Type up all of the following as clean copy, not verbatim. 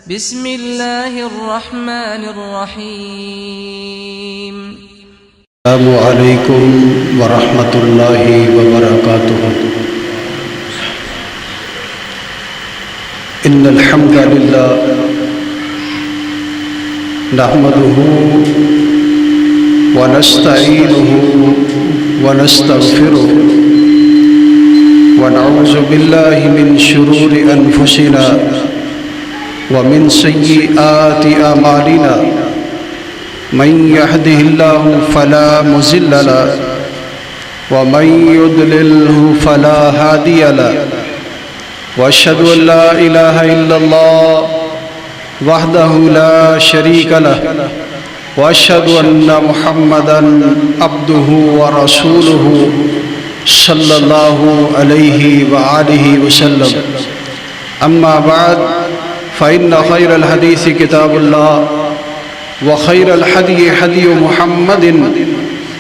بسم اللہ الرحمن الرحیم۔ السلام علیکم ورحمۃ اللہ وبرکاتہ۔ ان الحمد للہ نحمده ونستعینه ونستغفره ونعوذ باللہ من شرور انفسنا ومن سیئات اعمالنا من يهده الله فلا مضل له ومن يضلله فلا هادي له واشهد ان لا اله الا الله وحده لا شريك له واشهد ان محمدا عبده ورسوله صلى الله عليه وآله وسلم اما بعد فإن خير الحديث كتاب الله وخير الهدي هدي محمد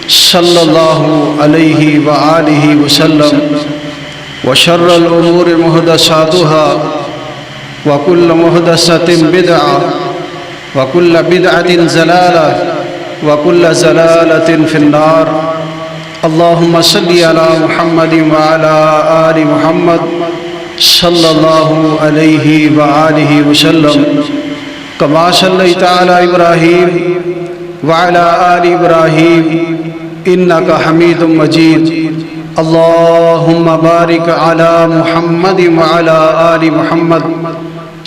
صلى الله عليه وآله وسلم وشر الأمور محدثاتها وكل محدثة بدعة وكل بدعة ضلالة وكل ضلالة في النار اللهم صل على محمد وعلى آل محمد صلى الله عليه وآله وسلم كما صليت على إبراهيم وعلى آل إبراهيم إنك حميد مجيد اللهم بارك على محمد وعلى آل محمد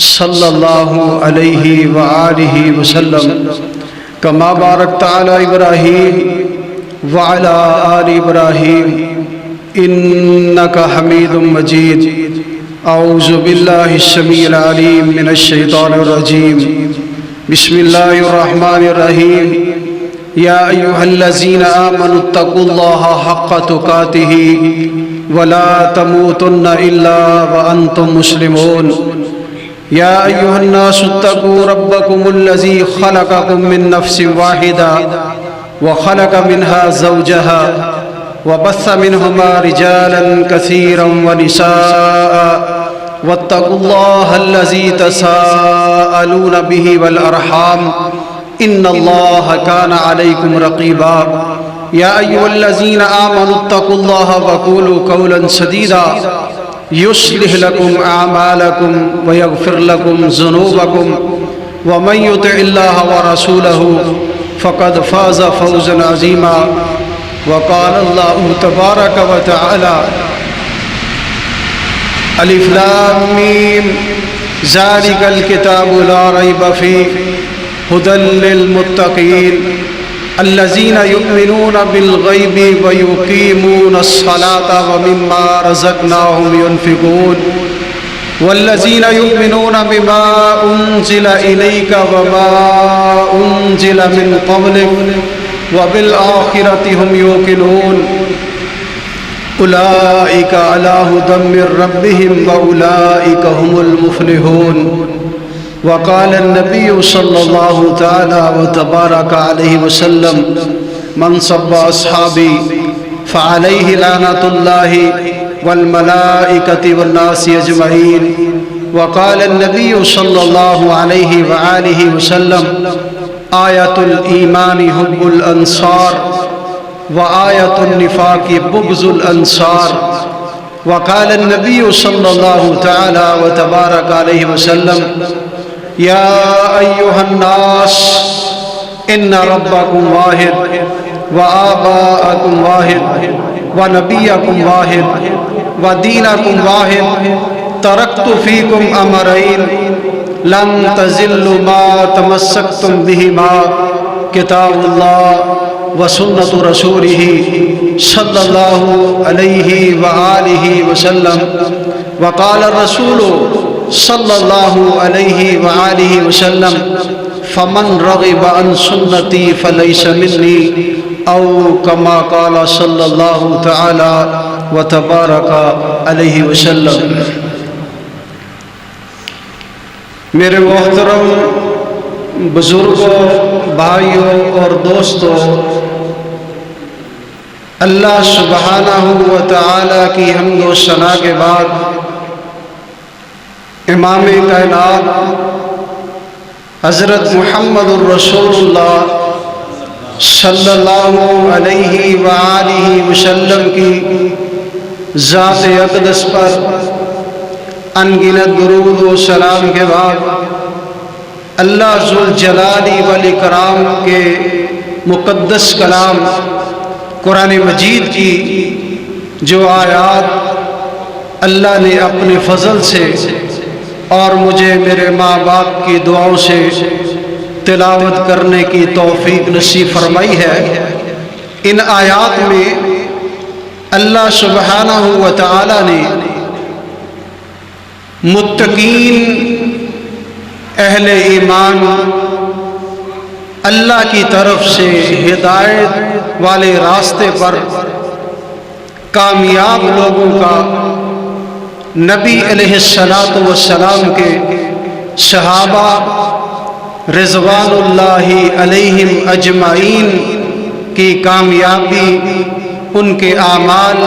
صلى الله عليه وآله وسلم كما باركت على إبراهيم وعلى آل إبراهيم إنك حميد مجيد أعوذ بالله السميع العليم من الشيطان الرجيم بسم الله الرحمن الرحيم يا أيها الذين آمنوا اتقوا الله حق تقاته ولا تموتن إلا وأنتم مسلمون يا أيها الناس اتقوا ربكم الذي خلقكم من نفس واحدة وخلق منها زوجها وبث منهما رجالا كثيرا ونساء واتقوا الله الذي تساءلون به والأرحام إن الله كان عليكم رقيبا يا أيها الذين آمنوا اتقوا الله وقولوا قولا سديدا يصلح لكم أعمالكم ويغفر لكم ذنوبكم ومن يطع الله ورسوله فقد فاز فوزا عظيما وقال الله تبارك وتعالى الف لام میم ذلك الكتاب لا ريب فيه هدى للمتقين الذين يؤمنون بالغيب ويقيمون الصلاة ومما رزقناهم ينفقون والذين يؤمنون بما أنزل إليك وما أنزل من قبلك وبالآخرة هم يوقنون أولئك على هدى من ربهم وأولئك هم المفلحون وقال النبي صلى الله تعالى وتبارك عليه وسلم من سب أصحابي فعليه لعنة الله والملائكة والناس أجمعين وقال النبي صلى الله عليه وآله وسلم آية الإيمان حب الأنصار وآية النفاق بغض الأنصار وقال النبي صلى الله تعالى وتبارك عليه وسلم يا أيها الناس إن ربكم واحد وآباءكم واحد ونبيكم واحد ودينكم واحد تركت فيكم أمرين لن تزلوا ما تمسكتم بهما كتاب الله وسنة رسوله صلى الله عليه وآله وسلم وقال الرسول صلى الله عليه وآله وسلم فمن رغب عن سنتي فليس مني أو كما قال صلى الله تعالى وتبارك عليه وسلم۔ میرے محترم بزرگوں، بھائیوں اور دوستوں، اللہ سبحانہ و تعالی کی حمد و ثنا کے بعد امام کائنات حضرت محمد الرسول اللہ صلی اللہ علیہ وآلہ وسلم کی ذات اقدس پر انگنت درود و سلام کے بعد اللہ ذوالجلال والاکرام کے مقدس کلام قرآن مجید کی جو آیات اللہ نے اپنے فضل سے اور مجھے میرے ماں باپ کی دعاؤں سے تلاوت کرنے کی توفیق نصیب فرمائی ہے، ان آیات میں اللہ سبحانہ و تعالی نے متقین اہل ایمان اللہ کی طرف سے ہدایت والے راستے پر کامیاب لوگوں کا نبی علیہ السلام کے صحابہ رضوان اللہ علیہم اجمعین کی کامیابی، ان کے اعمال،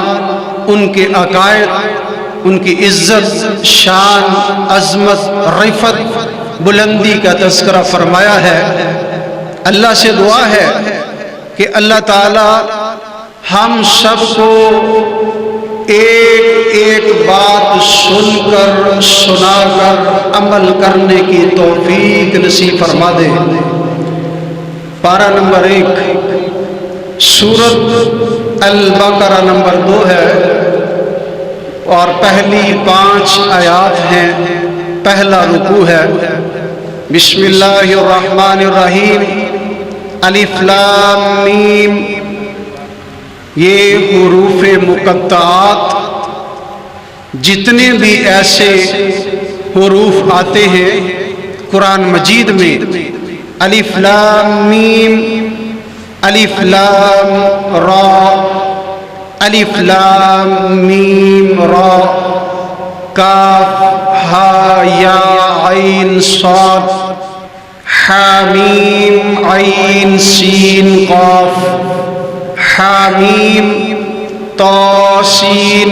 ان کے عقائد، ان کی عزت، شان، عظمت، رفعت، بلندی کا تذکرہ فرمایا ہے۔ اللہ سے دعا ہے کہ اللہ تعالی ہم سب کو ایک ایک بات سن کر سنا کر عمل کرنے کی توفیق نصیب فرما دے۔ پارہ نمبر 1 سورۃ البقرہ نمبر 2 ہے اور پہلی 5 آیات ہیں، پہلا رکوع ہے۔ بسم اللہ الرحمن الرحیم، الف لام میم۔ یہ حروف مقطعات جتنے بھی ایسے حروف آتے ہیں قرآن مجید میں، الف لام میم، الف لام را، الف لام میم را، کاف ہا یا عین صاد، حامیم عین سین قاف، حامیم توسین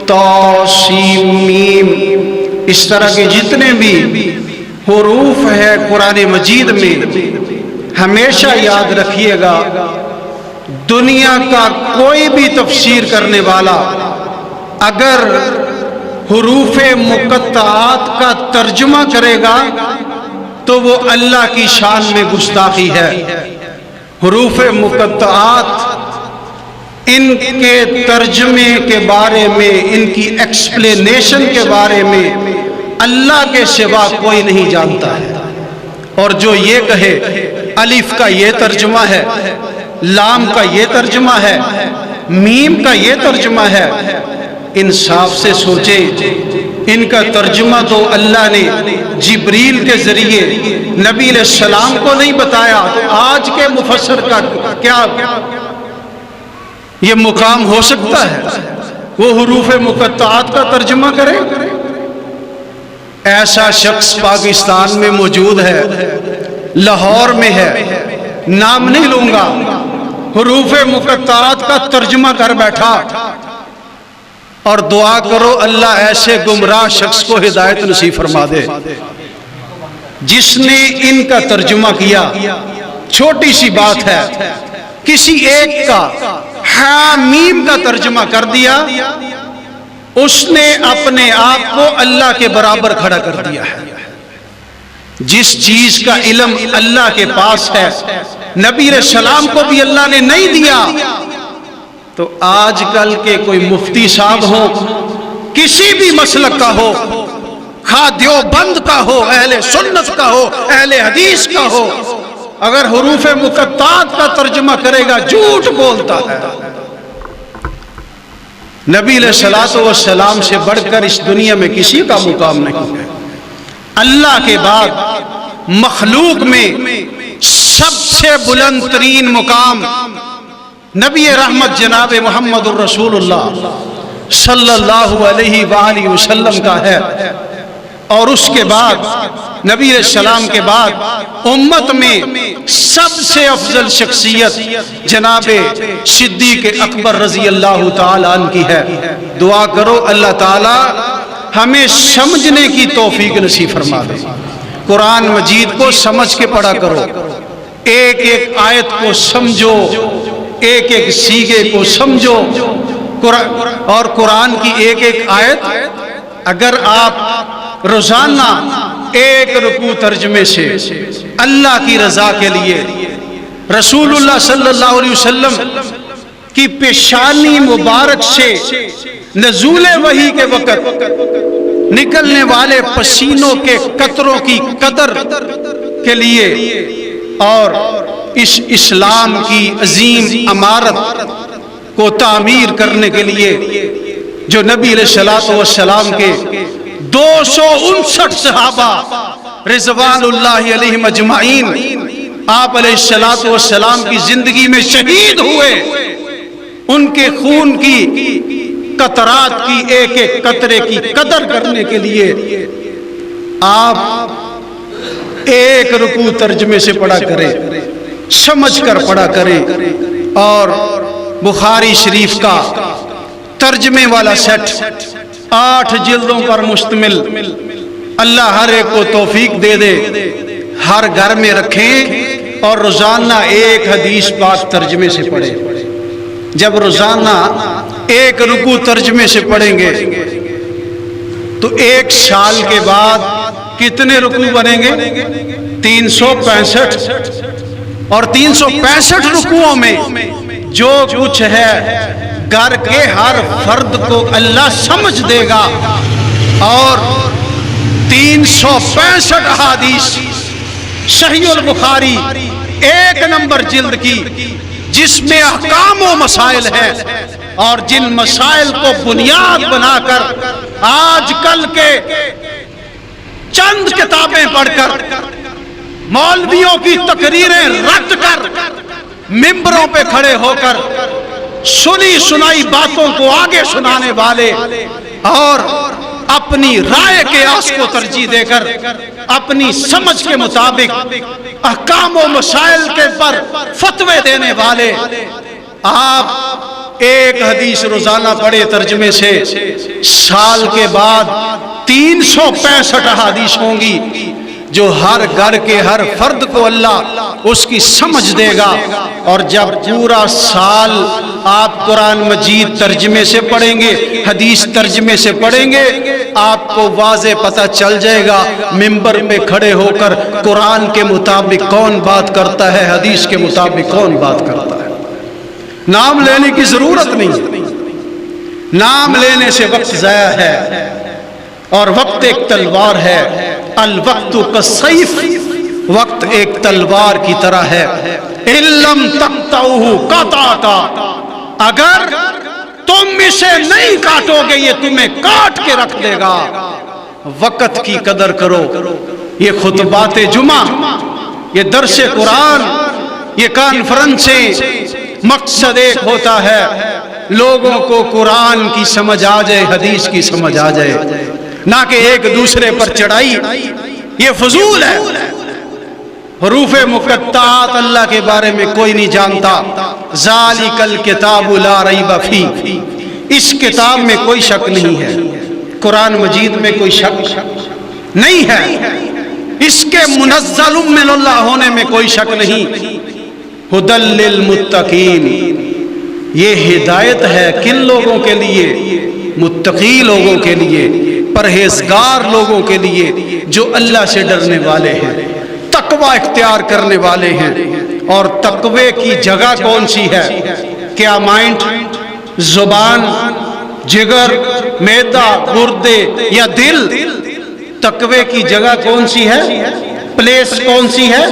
توسیم میم۔ اس طرح کے جتنے بھی حروف ہیں قرآن مجید میں، ہمیشہ یاد رکھیے گا دنیا کا کوئی بھی تفسیر کرنے والا اگر حروف مقطعات کا ترجمہ کرے گا تو وہ اللہ کی شان میں گستاخی ہے۔ حروف مقطعات، ان کے ترجمے کے بارے میں، ان کی ایکسپلینیشن کے بارے میں اللہ کے سوا کوئی نہیں جانتا ہے، اور جو یہ کہے الف کا یہ ترجمہ ہے، لام کا یہ ترجمہ ہے، میم کا یہ ترجمہ ہے، انصاف سے سوچے ان کا ترجمہ تو اللہ نے جبریل کے ذریعے نبی علیہ السلام کو نہیں بتایا، تو آج کے مفسر کا کیا یہ مقام ہو سکتا ہے وہ حروف مقطعات کا ترجمہ کرے؟ ایسا شخص پاکستان میں موجود ہے، لاہور میں ہے، نام نہیں لوں گا، حروف مقطعات کا ترجمہ کر بیٹھا، اور دعا کرو اللہ ایسے گمراہ شخص کو ہدایت نصیب فرما دے جس نے ان کا ترجمہ کیا۔ چھوٹی سی بات ہے، کسی ایک کا حامیم کا ترجمہ کر دیا، اس نے اپنے آپ کو اللہ کے برابر کھڑا کر دیا ہے۔ جس چیز کا علم اللہ کے پاس ہے، نبی علیہ السلام کو بھی اللہ نے نہیں دیا، تو آج کل کے کوئی مفتی صاحب ہو، کسی بھی مسلک کا ہو، خواہ دیوبند کا ہو، اہل سنت کا ہو، اہل حدیث کا ہو، اگر حروف مقطعات کا ترجمہ کرے گا جھوٹ بولتا ہے۔ نبی علیہ السلام سے بڑھ کر اس دنیا میں کسی کا مقام نہیں ہے۔ اللہ کے بعد مخلوق میں سب سے بلند ترین مقام نبی رحمت جناب محمد الرسول اللہ صلی اللہ علیہ وآلہ وسلم کا ہے، اور اس کے بعد نبی علیہ السلام کے بعد امت میں سب سے افضل شخصیت جناب صدیق اکبر رضی اللہ تعالیٰ عنہ کی ہے۔ دعا کرو اللہ تعالیٰ ہمیں سمجھنے کی توفیق نصیب فرما دے۔ قرآن مجید کو سمجھ کے پڑھا کرو، ایک ایک آیت کو سمجھو، ایک ایک سیغے کو سمجھو، اور قرآن کی ایک ایک آیت اگر آپ روزانہ ایک رکوع ترجمے سے اللہ کی رضا کے لیے رسول اللہ صلی اللہ علیہ وسلم کی پیشانی مبارک سے نزول وحی کے وقت نکلنے والے پسینوں کے قطروں کی قدر کے لیے اور اس اسلام کی عظیم عمارت کو تعمیر کرنے کے لیے جو نبی علیہ السلام کے 259 صحابہ رضوان اللہ علیہم اجمعین آپ علیہ السلام کی زندگی میں شہید ہوئے، ان کے خون کی قطرات کی ایک ایک قطرے کی قدر کرنے کے لیے آپ ایک رکوع ترجمے سے پڑھا کریں، سمجھ کر پڑھا کریں، اور بخاری شریف کا ترجمے والا سیٹ 8 جلدوں پر مشتمل، اللہ ہر ایک کو توفیق دے دے، ہر گھر میں رکھیں اور روزانہ ایک حدیث پاک ترجمے سے پڑھیں۔ جب روزانہ ایک رکوع ترجمے سے پڑھیں گے تو 1 سال کے بعد کتنے رکوع بنیں گے؟ 365، اور 365 رکوعوں میں جو کچھ ہے گھر کے ہر فرد کو اللہ سمجھ دے گا، اور 365 احادیث صحیح البخاری 1 نمبر جلد کی، جس میں احکام و مسائل ہیں، اور جن مسائل کو بنیاد بنا کر آج کل کے چند کتابیں پڑھ کر مولویوں کی تقریریں رد کر ممبروں پہ کھڑے ہو کر سنی سنائی باتوں کو آگے سنانے والے، اور اپنی رائے کے آس کو ترجیح دے کر اپنی سمجھ کے مطابق احکام و مسائل کے پر فتوے دینے والے، آپ ایک حدیث روزانہ پڑھے ترجمے سے، سال کے بعد 365 احادیث ہوں گی جو ہر گھر کے ہر فرد کو اللہ اس کی سمجھ دے گا، اور جب پورا سال آپ قرآن مجید ترجمے سے پڑھیں گے، حدیث ترجمے سے پڑھیں گے، آپ کو واضح پتہ چل جائے گا منبر پہ کھڑے ہو کر قرآن کے مطابق کون بات کرتا ہے، حدیث کے مطابق کون بات کرتا ہے۔ نام لینے کی ضرورت نہیں، نام لینے سے وقت ضائع ہے، اور وقت ایک تلوار ہے، الوقت کالسیف، وقت ایک تلوار کی طرح ہے، ان لم تقطعہ قطعک، اگر تم اسے نہیں کاٹو گے یہ تمہیں کاٹ کے رکھ دے گا۔ وقت کی قدر کرو۔ یہ خطبات جمعہ، یہ درس قرآن، یہ کانفرنسیں، مقصد ایک ہوتا ہے لوگوں کو قرآن کی سمجھ آ جائے، حدیث کی سمجھ آ جائے، نہ کہ ایک دوسرے پر چڑھائی، یہ فضول ہے۔ حروف مقطعات اللہ کے بارے میں کوئی نہیں جانتا۔ ذالک الکتاب لا ریب فیہ، اس کتاب میں کوئی شک نہیں ہے، قرآن مجید میں کوئی شک نہیں ہے، اس کے منزل من اللہ ہونے میں کوئی شک نہیں۔ ھدی للمتقین، یہ ہدایت ہے کن لوگوں کے لیے؟ متقی لوگوں کے لیے، پرہیزگار لوگوں کے لیے، جو اللہ سے ڈرنے والے ہیں، تقوی اختیار کرنے والے ہیں۔ اور تقوی کی جگہ کون سی ہے؟ کیا مائنڈ، زبان، جگر، معدہ، گردے یا دل؟ تقوی کی جگہ کون سی ہے؟ پلیس کون سی ہے؟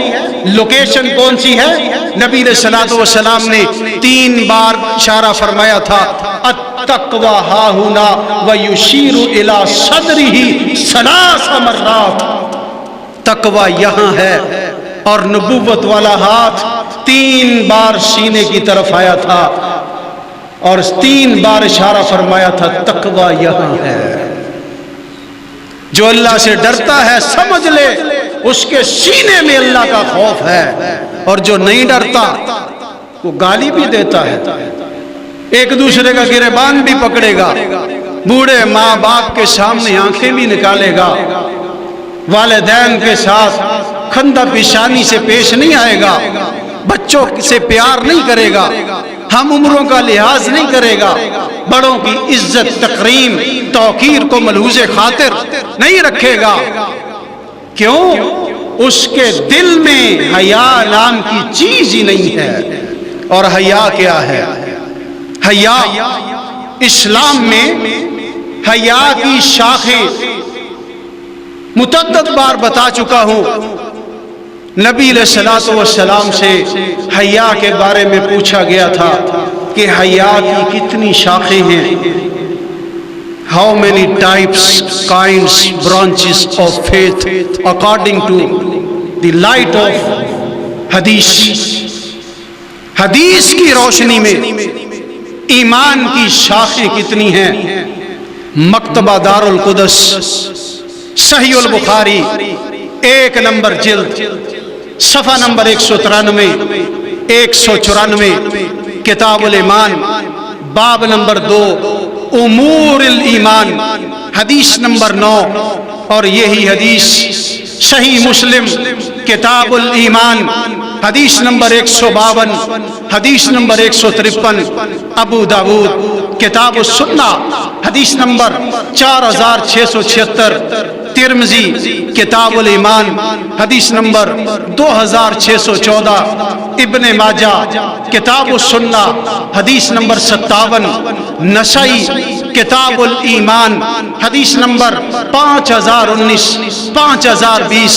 لوکیشن کون سی ہے؟ نبی علیہ الصلوۃ والسلام نے 3 بار اشارہ فرمایا تھا، التقوی ہاہنا ویشیر الی صدرہ 3 مرات، تقوی یہاں ہے، اور نبوت والا ہاتھ 3 بار سینے کی طرف آیا تھا اور 3 بار اشارہ فرمایا تھا، تقوی یہاں ہے۔ جو اللہ سے ڈرتا ہے سمجھ لے اس کے سینے میں اللہ کا خوف ہے، اور جو نہیں ڈرتا وہ گالی بھی دیتا ہے، ایک دوسرے کا گریبان بھی پکڑے گا، بوڑھے ماں باپ کے سامنے آنکھیں بھی نکالے گا، والدین کے ساتھ کھندہ پیشانی سے پیش نہیں آئے گا، بچوں سے پیار نہیں کرے گا، ہم عمروں کا لحاظ نہیں کرے گا، بڑوں کی عزت تکریم توقیر کو ملحوظ خاطر نہیں رکھے گا۔ کیوں؟ اس کے دل میں حیا نام کی چیز ہی نہیں ہے۔ اور حیا کیا ہے؟ حیا اسلام میں حیا کی شاخیں متعدد بار بتا چکا ہوں۔ نبی علیہ الصلوۃ والسلام سے حیا کے بارے میں پوچھا گیا تھا کہ حیا کی کتنی شاخیں ہیں؟ How many types, kinds, branches of faith according to the light of حدیث؟ حدیث کی روشنی میں ایمان کی شاخیں کتنی ہیں؟ مکتبہ دار القدس صحیح البخاری 1 نمبر جلد صفحہ نمبر 193 194 کتاب الایمان باب نمبر 2 امور الایمان حدیث نمبر 9، اور یہی حدیث صحیح مسلم کتاب الایمان حدیث نمبر 152 حدیث نمبر 153، ابو داود کتاب السنہ حدیث نمبر 4676، ترمذی کتاب الایمان حدیث نمبر 2614، ابن ماجہ کتاب السنہ حدیث نمبر 57، نسائی کتاب الایمان حدیث نمبر 5019، 5020،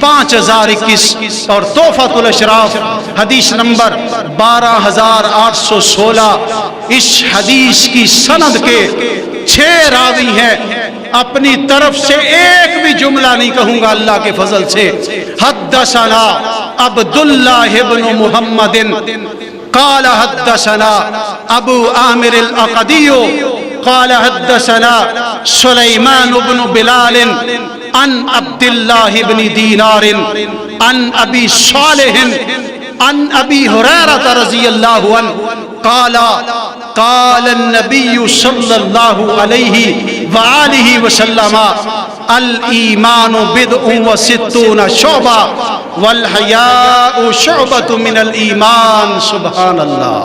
5021، اور تحفۃ الاشراف حدیث نمبر 12816۔ اس حدیث کی سند کے 6 راوی ہیں۔ اپنی طرف سے ایک بھی جملہ نہیں کہوں گا اللہ کے فضل سے۔ حدثنا عبداللہ بن محمد قال حدثنا ابو عامر الاقدی قال حدثنا سلیمان بن بلال عن عبداللہ بن دینار عن ابی صالح عن ابی ہریرہ رضی اللہ عنہ قال قال النبی صلی اللہ علیہ وآلہ وسلم الایمان بضع وستون شعبہ والحیاء شعبۃ من الایمان۔ سبحان اللہ،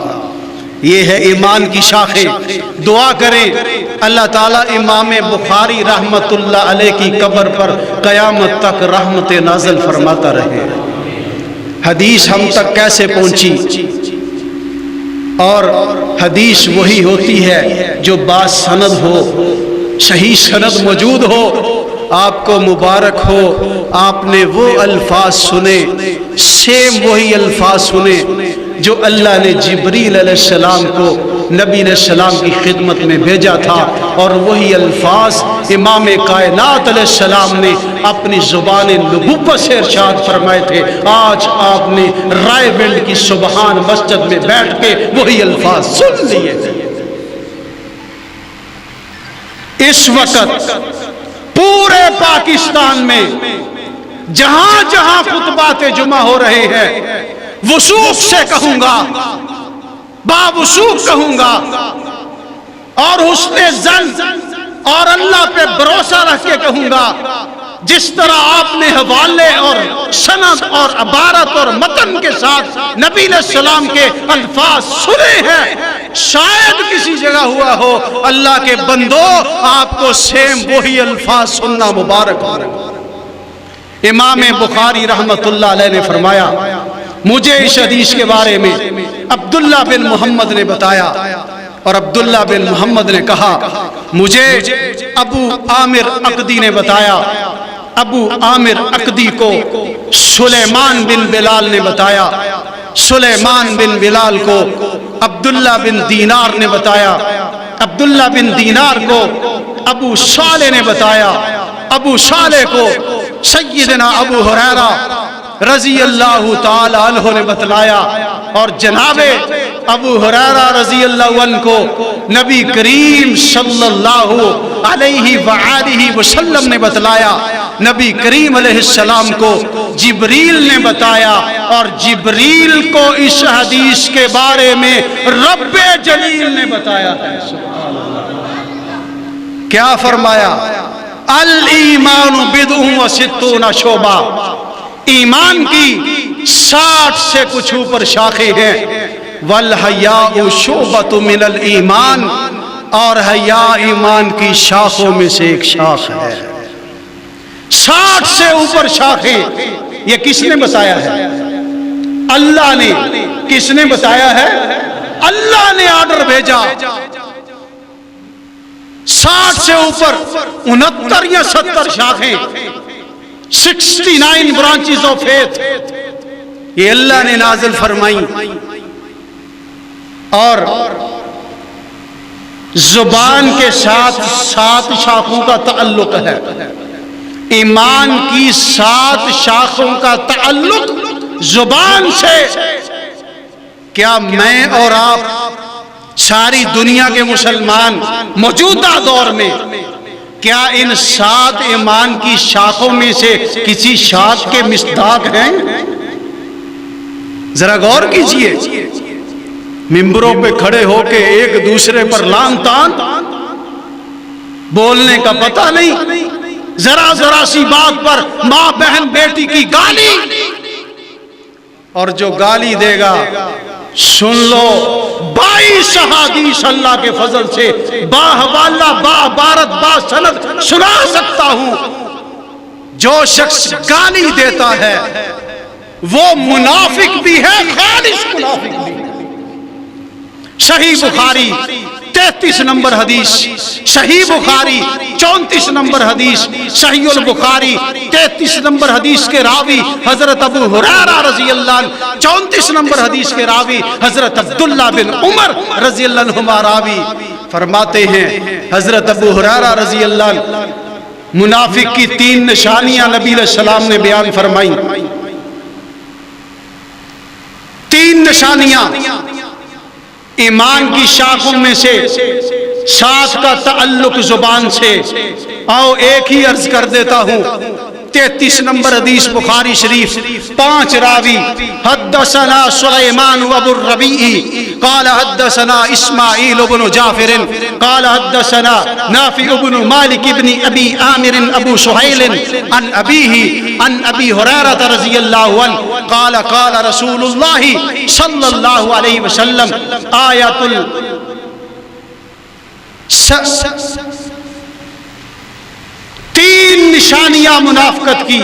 یہ ہے ایمان کی شاخیں۔ دعا کریں اللہ تعالیٰ امام بخاری رحمت اللہ علیہ کی قبر پر قیامت تک رحمت نازل فرماتا رہے۔ حدیث ہم تک کیسے پہنچی؟ اور حدیث وہی ہوتی ہے جو با سند ہو، صحیح سند موجود ہو۔ آپ کو مبارک ہو، آپ نے وہ الفاظ سنے، سیم وہی الفاظ سنے جو اللہ نے جبریل علیہ السلام کو نبی علیہ السلام کی خدمت میں بھیجا تھا، اور وہی الفاظ امام کائنات علیہ السلام نے اپنی زبان نبوت سے ارشاد فرمائے تھے۔ آج آپ نے رائے ویلڈ کی سبحان مسجد میں بیٹھ کے وہی الفاظ سن لیے۔ اس وقت پورے پاکستان میں جہاں جہاں خطبات جمعہ ہو رہے ہیں، وثوق سے کہوں گا، باوثوق کہوں گا، اور حسن ظن اور اللہ پہ بھروسہ رکھ کے کہوں گا، جس طرح آپ نے حوالے اور سند اور عبارت اور متن کے ساتھ نبی علیہ السلام کے الفاظ سنے ہیں، شاید کسی جگہ ہوا ہو۔ اللہ کے بندو، آپ کو سیم وہی الفاظ سننا مبارک ہو۔ امام بخاری رحمت اللہ علیہ نے فرمایا، مجھے اس حدیث کے بارے میں عبداللہ بن محمد نے بتایا، اور عبداللہ بن محمد نے کہا مجھے ابو عامر عقدی نے بتایا، ابو عامر عقدی کو سلیمان بن بلال نے بتایا، سلیمان بن بلال کو عبداللہ بن دینار نے بتایا، عبداللہ بن دینار کو ابو صالح نے بتایا، ابو صالح کو سیدنا ابو ہریرہ رضی اللہ تعالی عنہ نے بتلایا، اور جناب ابو ہریرہ رضی اللہ عنہ کو نبی کریم صلی اللہ علیہ وآلہ وسلم نے بتلایا، نبی کریم علیہ السلام کو جبریل نے بتایا، اور جبریل کو اس حدیث کے بارے میں رب جلیل نے بتایا ہے۔ کیا فرمایا؟ الایمان بدع و ستون شعبہ، ایمان کی 60 سے کچھ اوپر شاخیں ہیں، والحیاء شعبۃ من الایمان، اور حیا ایمان کی شاخوں میں سے ایک شاخ ہے۔ 60 سے اوپر شاخیں، یہ کس نے بتایا ہے؟ اللہ نے۔ کس نے بتایا ہے؟ اللہ نے آرڈر بھیجا۔ 60 سے اوپر 69 یا 70 شاخیں، 69 برانچز آف فیتھ، یہ اللہ نے نازل فرمائی۔ اور زبان کے ساتھ 7 شاخوں کا تعلق ہے، ایمان کی 7 شاخوں کا تعلق زبان سے۔ کیا میں اور آپ ساری دنیا کے مسلمان موجودہ دور میں کیا ان 7 ایمان کی شاخوں میں سے کسی شاخ کے مصداق ہیں؟ ذرا غور کیجئے، ممبروں پہ کھڑے ہو کے ایک دوسرے پر لان تان، بولنے کا پتہ نہیں، ذرا ذرا سی بات پر ماں بہن بیٹی کی گالی، اور جو گالی دے گا سن لو 22 احادیث اللہ کے فضل سے باحوالہ باعبارت باسند سنا سکتا ہوں۔ جو شخص گالی دیتا ہے وہ منافق بھی ہے، خالص منافق بھی ہے۔ صحیح بخاری 33 نمبر حدیث، صحیح بخاری 34 نمبر حدیث، صحیح البخاری 33 نمبر حدیث کے راوی حضرت ابو ہریرہ رضی اللہ عنہ، 34 نمبر حدیث کے راوی حضرت عبداللہ بن عمر رضی اللہ عنہما راوی فرماتے ہیں، حضرت ابو ہریرہ رضی اللہ عنہ منافق کی 3 نشانیاں نبی علیہ السلام نے بیان فرمائی۔ 3 نشانیاں، ایمان کی شاخوں میں سے 7 کا تعلق زبان سے۔ آؤ ایک ہی عرض کر دیتا ہوں، 33 نمبر حدیث بخاری شریف، 5 راوی، حدثنا سلیمان ابو الربیع قال حدثنا اسماعیل بن جعفر قال حدثنا نافع بن مالک بن ابی عامر ابو سہیل عن ابیہ عن ابی ہریرہ رضی اللہ عنہ قال قال رسول اللہ صلی اللہ علیہ وسلم آیت 3 نشانیاں منافقت کی۔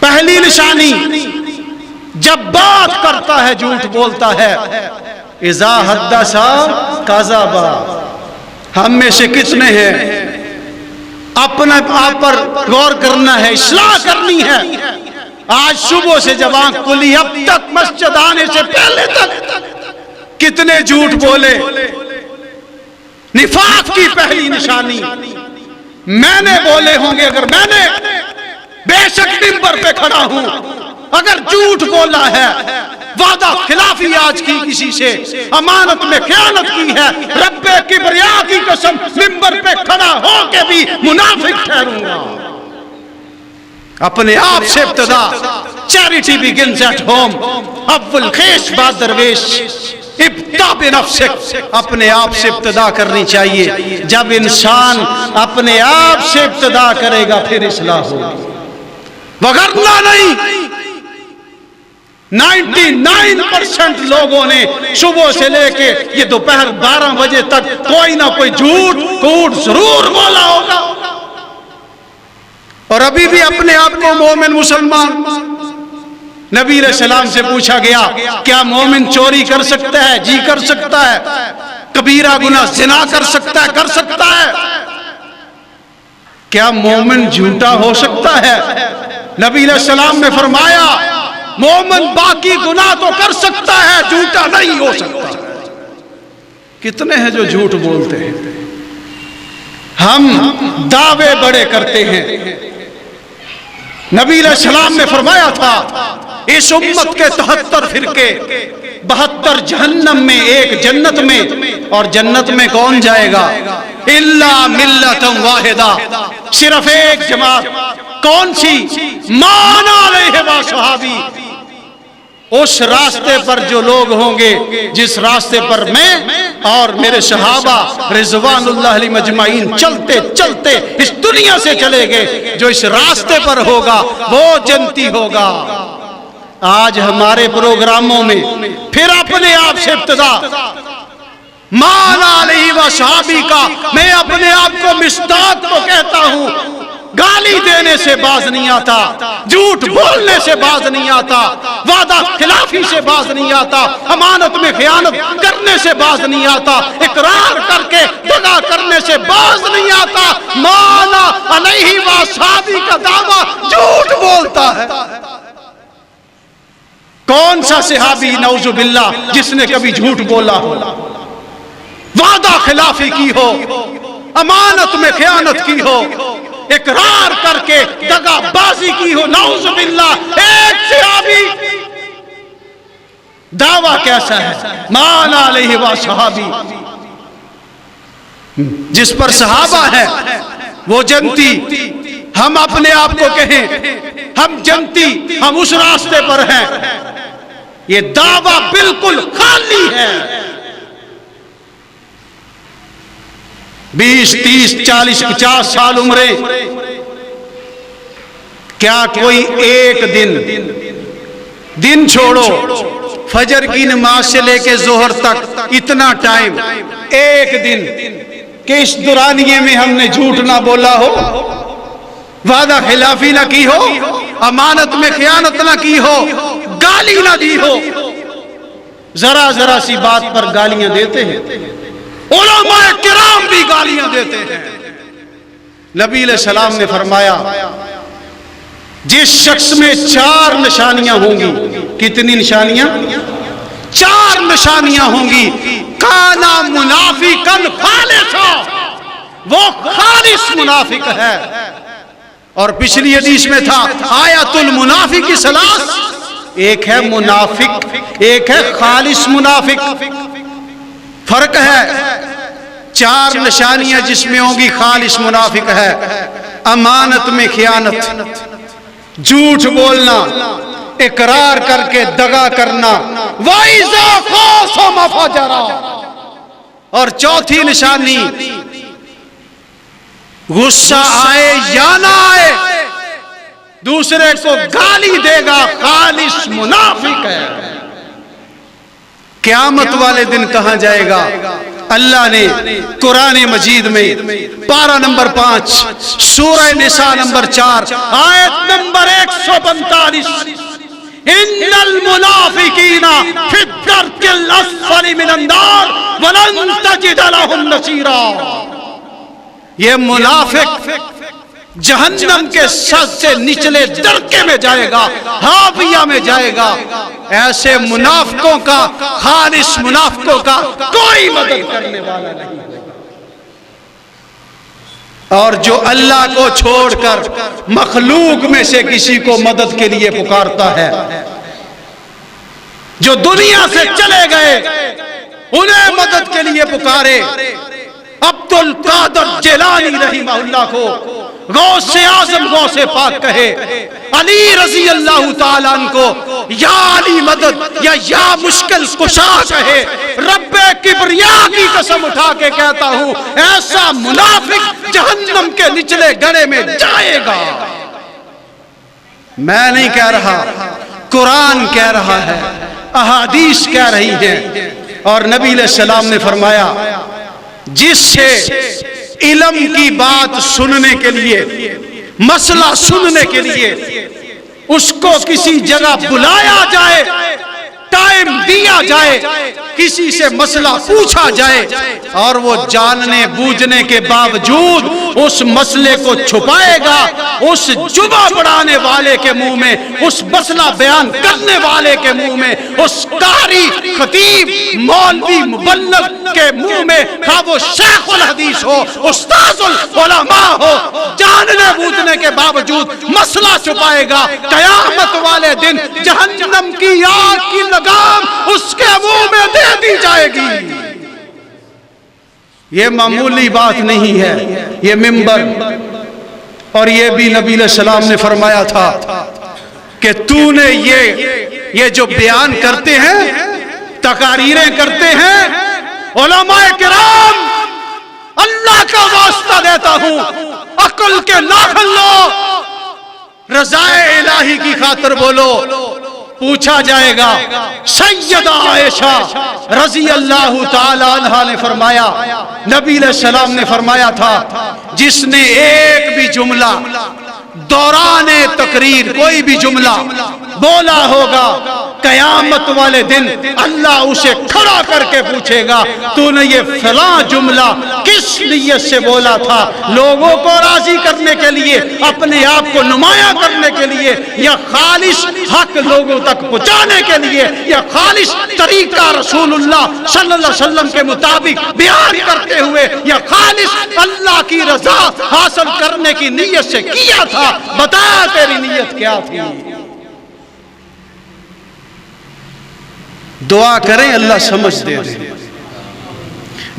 پہلی نشانی، جب بات کرتا ہے جھوٹ بولتا ہے۔ اذا حدث کذب۔ ہم میں سے کتنے ہیں اپنے آپ پر غور کرنا ہے، اصلاح کرنی ہے۔ آج صبح سے جب آنکھ کھلی اب تک مسجد آنے سے پہلے تک کتنے جھوٹ بولے؟ نفاق کی پہلی نشانی، میں نے بولے ہوں گے، اگر میں نے بے شک ممبر پہ کھڑا ہوں، اگر جھوٹ بولا ہے، وعدہ خلافی آج کی کسی سے، امانت میں خیانت کی ہے، رب کبریا کی قسم ممبر پہ کھڑا ہو کے بھی منافق ٹھہروں گا۔ اپنے آپ سے ابتدا، چیریٹی begins at home، اول خیش بعد درویش، ابتدا بنفسک، اپنے آپ سے ابتدا کرنی چاہیے۔ جب انسان اپنے آپ سے ابتدا کرے گا پھر اصلاح ہوگی، وگرنہ نہیں۔ 99% لوگوں نے صبح سے لے کے یہ دوپہر 12 بجے تک کوئی نہ کوئی جھوٹ کوٹ ضرور بولا ہوگا، اور ابھی بھی اپنے آپ کو مومن مسلمان۔ نبی علیہ السلام سے پوچھا گیا کیا مومن چوری کر سکتا ہے؟ جی کر سکتا ہے۔ کبیرہ گناہ زنا کر سکتا ہے؟ کر سکتا ہے۔ کیا مومن جھوٹا ہو سکتا ہے؟ نبی علیہ السلام نے فرمایا مومن باقی گناہ تو کر سکتا ہے، جھوٹا نہیں ہو سکتا۔ کتنے ہیں جو جھوٹ بولتے ہیں؟ ہم دعوے بڑے کرتے ہیں۔ نبی علیہ السلام نے فرمایا تھا اس امت کے 73 فرقے، 72 جہنم میں، 1 جنت میں، اور جنت میں کون جائے گا؟ الا ملۃ واحدہ، صرف ایک جماعت۔ کون سی؟ مان علیہ و صحابی، اس راستے پر جو لوگ ہوں گے جس راستے پر میں اور میرے صحابہ رضوان اللہ علیہ مجمعین چلتے چلتے اس دنیا سے چلے گئے، جو اس راستے پر ہوگا وہ جنتی ہوگا۔ آج ہمارے پروگراموں میں پھر اپنے آپ سے ابتدا مولا علیہ وصحابی کا، میں اپنے آپ کو مصداق کو کہتا ہوں، گالی دینے سے باز نہیں آتا، جھوٹ بولنے سے باز نہیں آتا، وعدہ خلافی سے باز نہیں آتا، امانت میں خیانت کرنے سے باز نہیں آتا، اقرار کر کے دغا کرنے سے باز نہیں آتا۔ مولا علیہ وصحابی کا دعویٰ جھوٹ بولتا ہے۔ کون سا صحابی نعوذ باللہ جس نے کبھی جھوٹ بولا ہو، وعدہ خلافی کی ہو، امانت میں خیانت کی ہو، اقرار کر کے دغا بازی کی ہو؟ نعوذ باللہ۔ ایک صحابی دعویٰ کیسا ہے؟ مولا علیہ وصحابی، جس پر صحابہ ہے وہ جنتی، ہم اپنے آپ کو کہیں ہم جنتی، ہم اس راستے پر ہیں، یہ دعویٰ بالکل خالی ہے۔ 20 30 40 50 سال عمریں، کیا کوئی ایک دن چھوڑو فجر کی نماز سے لے کے ظہر تک اتنا ٹائم، ایک دن کہ اس دورانیے میں ہم نے جھوٹ نہ بولا ہو، وعدہ خلافی نہ کی ہو، امانت میں خیانت نہ کی ہو، گالی نہ دی ہو؟ ذرا ذرا سی بات پر گالیاں دیتے ہیں، علماء کرام بھی گالیاں دیتے ہیں۔ نبی علیہ السلام نے فرمایا جس شخص میں 4 نشانیاں ہوں گی، کتنی نشانیاں؟ 4 نشانیاں ہوں گی، کانا منافقاً خالصا، وہ خالص منافق ہے۔ اور پچھلی حدیث میں تھا آیت المنافق ثلاث، ایک ہے منافق، ایک ہے خالص منافق، فرق ہے۔ 4 نشانیاں جس میں ہوں گی خالص منافق ہے، امانت میں خیانت، جھوٹ بولنا، اقرار کر کے دغا کرنا، وَإِذَا خَاصَمَ فَجَرَ، اور چوتھی نشانی غصہ آئے یا نہ آئے دوسرے کو گالی دے گا، خالص منافق ہے۔ قیامت والے دن کہاں جائے گا؟ اللہ نے قرآن مجید میں پارہ نمبر 5 سورہ نساء نمبر 4 آیت نمبر 145، ان المنافقین فی الدرک الاسفل من النار ولن تجد لهم نصیرا، یہ منافق جہنم کے سب سے نچلے درکے میں جائے گا، ہاویہ میں جائے گا۔ ایسے منافقوں کا، خالص منافقوں کا کوئی مدد کرنے والا نہیں ہوگا۔ اور جو اللہ کو چھوڑ کر مخلوق میں سے کسی کو مدد کے لیے پکارتا ہے، جو دنیا سے چلے گئے انہیں مدد کے لیے پکارے، عبد القادر جیلانی رحمہ اللہ کو غوث اعظم غوث پاک کہے، علی رضی اللہ تعالیٰ عنہ کو یا علی مدد یا مشکل کشا کہے، رب کبریا کی قسم اٹھا کے کہتا ہوں ایسا منافق جہنم کے نچلے گڑھے میں جائے گا۔ میں نہیں کہہ رہا، قرآن کہہ رہا ہے، احادیث کہہ رہی ہیں۔ اور نبی علیہ السلام نے فرمایا جس سے علم کی بات سننے کے لیے، مسئلہ سننے کے لیے اس کو کسی جگہ بلایا جائے، ٹائم دیا جائے، کسی سے مسئلہ پوچھا جائے اور وہ جاننے بوجھنے کے باوجود اس مسئلے کو چھپائے گا، اس جبہ بڑھانے والے کے منہ میں، اس مسئلہ بیان کرنے والے کے منہ میں، اس قاری خطیب مولوی مبلغ کے منہ میں، خواہ وہ شیخ الحدیث ہو، استاذ العلماء ہو، جاننے بوجھنے کے باوجود مسئلہ چھپائے گا، قیامت والے دن جہنم کی آگ کی لگام اس کے منہ میں دے دی جائے گی۔ یہ معمولی بات نہیں ہے، یہ منبر، اور یہ بھی نبی علیہ السلام نے فرمایا تھا کہ تو نے یہ یہ جو بیان کرتے ہیں، تقاریریں کرتے ہیں، علماء کرام، اللہ کا واسطہ دیتا ہوں، عقل کے ناخن لو، رضا الہی کی خاطر بولو۔ پوچھا جائے گا، سیدہ عائشہ رضی اللہ تعالی عنہا نے فرمایا، نبی علیہ السلام نے فرمایا تھا، جس نے ایک بھی جملہ دوران تقریر کوئی بھی جملہ بولا ہوگا، قیامت والے دن اللہ اسے کھڑا کر کے پوچھے گا، تو نے یہ فلاں جملہ کس نیت سے بولا تھا؟ لوگوں کو راضی کرنے کے لیے، اپنے آپ کو نمایاں کرنے کے لیے، یا خالص حق لوگوں تک پہنچانے کے لیے، یا خالص طریقہ رسول اللہ صلی اللہ علیہ وسلم کے مطابق بیان کرتے ہوئے، یا خالص اللہ کی رضا حاصل کرنے کی نیت سے کیا تھا؟ بتا تیری نیت کیا تھی؟ دعا کریں اللہ سمجھ دے دے۔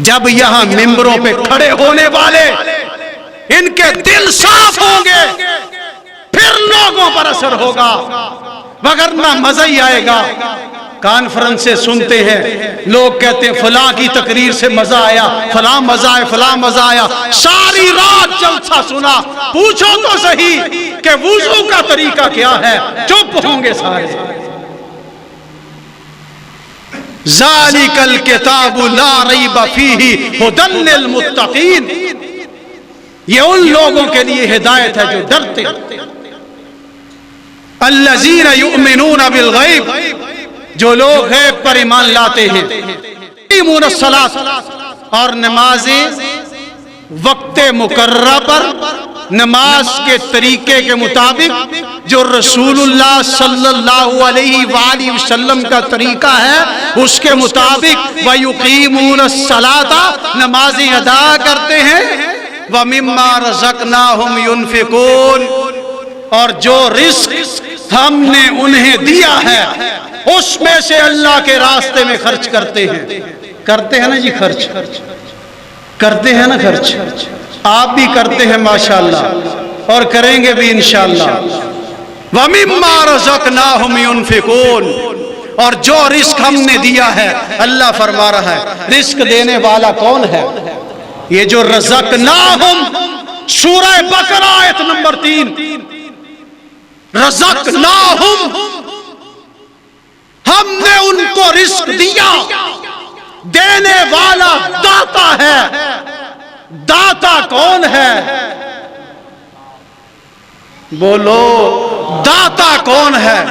جب یہاں ممبروں پہ کھڑے ہونے والے ان کے دل صاف ہوں گے، پھر لوگوں پر اثر ہوگا، وگرنہ مزہ ہی آئے گا۔ کانفرنس سے سنتے ہیں لوگ کہتے ہیں فلاں کی تقریر سے مزہ آیا، فلاں مزہ آیا، فلاں مزہ آیا، ساری رات جلسہ سنا، پوچھو تو صحیح کہ وضو کا طریقہ کیا ہے؟ چپ ہوں گے سارے۔ ذالک الکتاب لا ریب فیہ ھدی للمتقین، یہ ان لوگوں کے لیے ہدایت ہے جو ڈرتے ہیں۔ الذین یؤمنون بالغیب، جو لوگ غیب پر ایمان لاتے ہیں، یقیمون الصلاۃ، اور نمازیں وقت مقررہ پر، نماز کے طریقے کے مطابق جو رسول اللہ صلی اللہ علیہ وآلہ وسلم کا طریقہ ہے اس کے مطابق، وَيُقِيمُونَ الصَّلَاةَ، نمازیں ادا کرتے ہیں، وَمِمَّا رَزَقْنَاهُمْ يُنْفِقُونَ، اور جو رزق ہم نے انہیں دیا ہے اس میں سے اللہ کے راستے میں خرچ کرتے ہیں۔ کرتے ہیں نا جی، خرچ کرتے ہیں نا، خرچ آپ بھی کرتے ہیں ماشاءاللہ، اور کریں گے بھی انشاءاللہ۔ وَمِمَّا رَزَقْنَاهُمْ يُنْفِقُونَ، اور جو رزق ہم نے دیا ہے، اللہ فرما رہا ہے رزق دینے والا کون ہے؟ یہ جو رزقناہم، سورہ بقرہ آیت نمبر 3، رزقناہم، ہم نے ان کو رزق دیا، دینے والا داتا ہے۔ داتا کون ہے؟ بولو، داتا کون ہے؟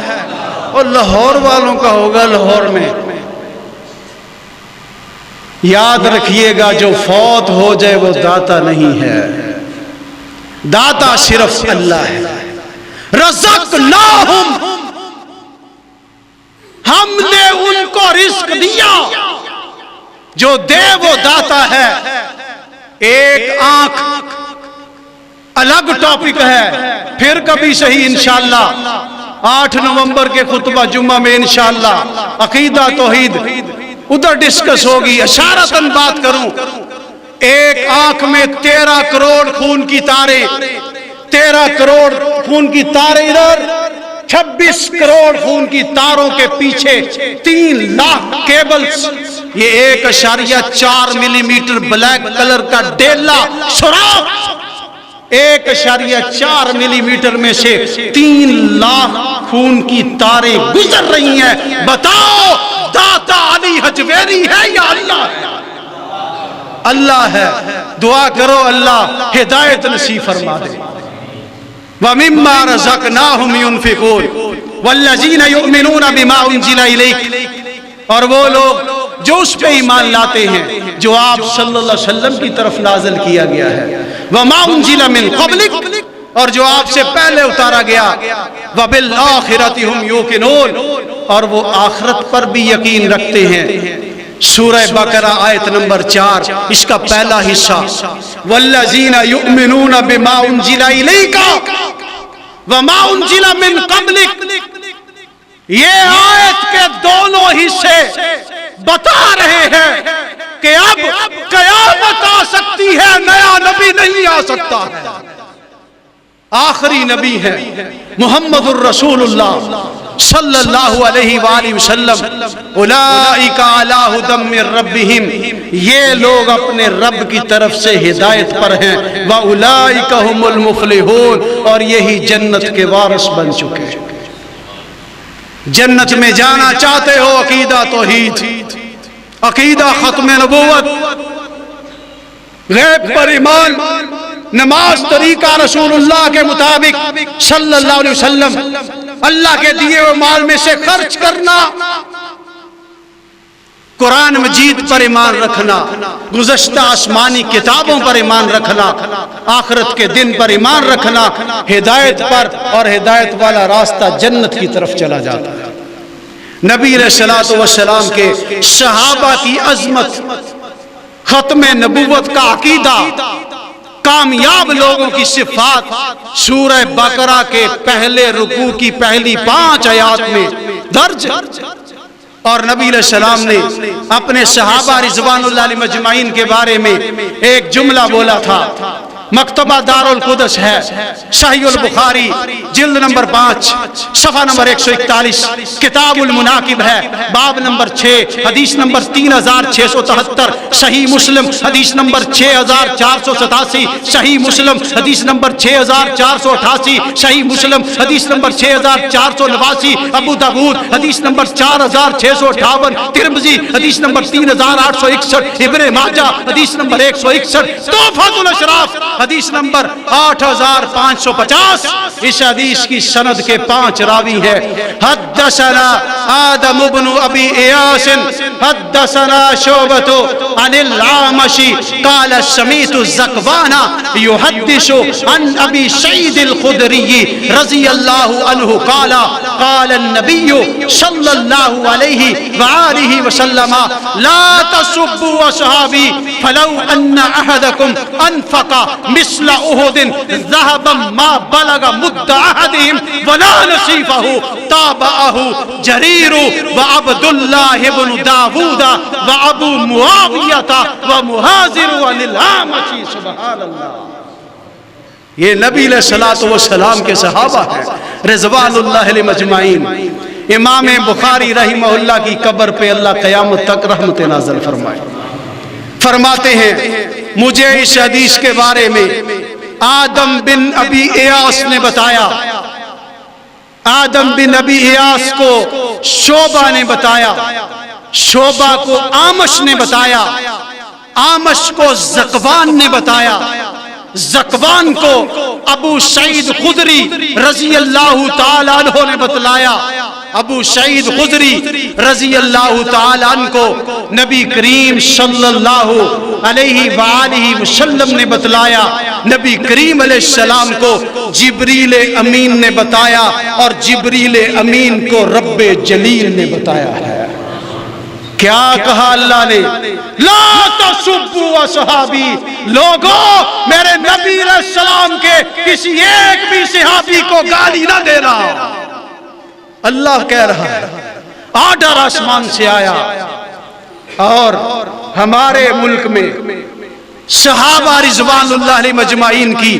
اور لاہور والوں کا ہوگا، لاہور میں یاد رکھیے گا، جو فوت ہو جائے وہ داتا نہیں ہے، داتا صرف اللہ ہے۔ رزقناہم، ہم نے ان کو رزق دیا، جو دے وہ داتا ہے۔ ایک آنکھ الگ ٹاپک ہے، پھر کبھی صحیح انشاءاللہ 8 نومبر کے خطبہ جمعہ میں انشاءاللہ عقیدہ توحید ادھر ڈسکس ہوگی، اشارتاً بات کروں۔ ایک آنکھ میں 13 کروڑ خون کی تاریں، 13 کروڑ خون کی تاریں ادھر، 26 کروڑ خون کی تاروں کے پیچھے 3 لاکھ کیبلز، یہ 1.4 ملی میٹر بلیک کلر کا ڈیلا سوراخ، 1.4 ملی میٹر میں سے 3 لاکھ خون کی تاریں گزر رہی ہیں۔ بتاؤ داتا علی حجویری ہے یا اللہ ہے؟ اللہ ہے۔ دعا کرو اللہ ہدایت نصیب فرما دے۔ وَمِمَّا رَزَقْنَاهُمْ يُنْفِقُونَ وَالَّذِينَ يُؤْمِنُونَ بِمَا أُنزِلَ إِلَيْكَ، اور وہ لوگ جو اس پہ ایمان لاتے ہیں جو آپ صلی اللہ علیہ وسلم کی طرف نازل کیا گیا ہے، وَمَا أُنزِلَ مِن قَبْلِكَ، اور جو آپ سے پہلے اتارا گیا، وَبِالْآخِرَةِ هُمْ يُوقِنُونَ، اور وہ آخرت پر بھی یقین رکھتے ہیں۔ سورہ بقرہ آیت نمبر 4، اس کا پہلا حصہ، وَالَّذِينَ يُؤْمِنُونَ بِمَا أُنزِلَ إِلَيْكَ وَمَا أُنزِلَ مِن قَبْلِكَ، یہ آیت کے دونوں حصے بتا رہے ہیں کہ اب قیامت آ سکتی ہے، نیا نبی نہیں آ سکتا ہے، آخری نبی ہے محمد الرسول اللہ صلی اللہ علیہ وآلہ وسلم اولئک علی ھدی من ربہم، یہ لوگ اپنے رب کی طرف سے ہدایت پر ہیں، واولئک ھم المفلحون، اور یہی جنت کے وارث بن چکے ہیں۔ جنت میں جانا چاہتے ہو، عقیدہ توحید، عقیدہ ختم نبوت، غیب پر ایمان، نماز طریقہ رسول اللہ کے مطابق صلی اللہ علیہ وسلم، اللہ کے دیے ہوئے مال میں سے خرچ کرنا، قرآن مجید پر ایمان رکھنا، گزشتہ آسمانی کتابوں پر ایمان رکھنا، آخرت کے دن پر ایمان رکھنا، ہدایت پر، اور ہدایت والا راستہ جنت کی طرف چلا جاتا ہے۔ نبی علیہ السلام کے صحابہ کی عظمت، ختم نبوت کا عقیدہ، کامیاب لوگوں کی صفات سورہ بقرہ کے پہلے رکوع کی پہلی 5 آیات میں درج، اور نبی علیہ السلام نے اپنے صحابہ رضوان اللہ علیہ مجمعین کے بارے میں ایک جملہ بولا تھا۔ مکتبہ دار القدس ہے، صحیح البخاری جلد نمبر 5 صفحہ نمبر 141، کتاب المناقب ہے، باب نمبر 6 حدیث نمبر 3673، صحیح مسلم حدیث نمبر 6487، صحیح مسلم حدیث نمبر 6488، صحیح مسلم حدیث نمبر 6489، ابو داؤد حدیث نمبر 4658، ترمذی حدیث نمبر 3861، ابن ماجہ حدیث نمبر 161، تحفۃ الاشراف حدیث نمبر 8550۔ اس حدیث کی سند کے 5 راوی ہیں۔ حدثنا آدم بن ابی ایاس حدثنا شعبۃ عن العامش قال سمعت الزکوان يحدث عن ابی سعید الخدری رضی اللہ عنہ قال قال النبی صلی اللہ علیہ وآلہ وسلم لا تسبوا اصحابی فلو ان احدکم انفق مثل احد ذهبا ما بلغ مد احدهم ولا نصيفه تابعه جرير وعبد الله بن داود وابو معاوية ومهاجر للعامش۔ سبحان اللہ، یہ نبی علیہ الصلوۃ والسلام کے صحابہ ہیں رضوان اللہ علیہ مجمعین۔ امام بخاری رحمہ اللہ کی قبر پہ اللہ قیامت تک رحمت نازل فرمائے۔ فرماتے ہیں مجھے اس حدیث کے بارے میں آدم بن ابی ایاس نے بتایا، آدم بن ابی ایاس کو شعبہ نے بتایا، شعبہ کو عامش نے بتایا، عامش کو زکوان نے بتایا، زکوان کو ابو سعید خدری رضی اللہ تعالیٰ عنہ نے بتلایا، ابو سعید خدری رضی اللہ تعالیٰ عنہ کو نبی کریم صلی اللہ علیہ وآلہ وسلم نے بتلایا، نبی کریم علیہ السلام کو جبریل امین نے بتایا، اور جبریل امین کو رب جلیل نے بتایا ہے۔ کیا کہا اللہ نے؟ لا تسبوا اصحابی، لوگوں میرے نبی علیہ السلام کے کسی ایک بھی صحابی کو گالی نہ دینا۔ اللہ کہہ رہا ہے، آرڈر آسمان سے آیا، اور ہمارے ملک میں صحابہ رضوان اللہ علیہ مجمعین کی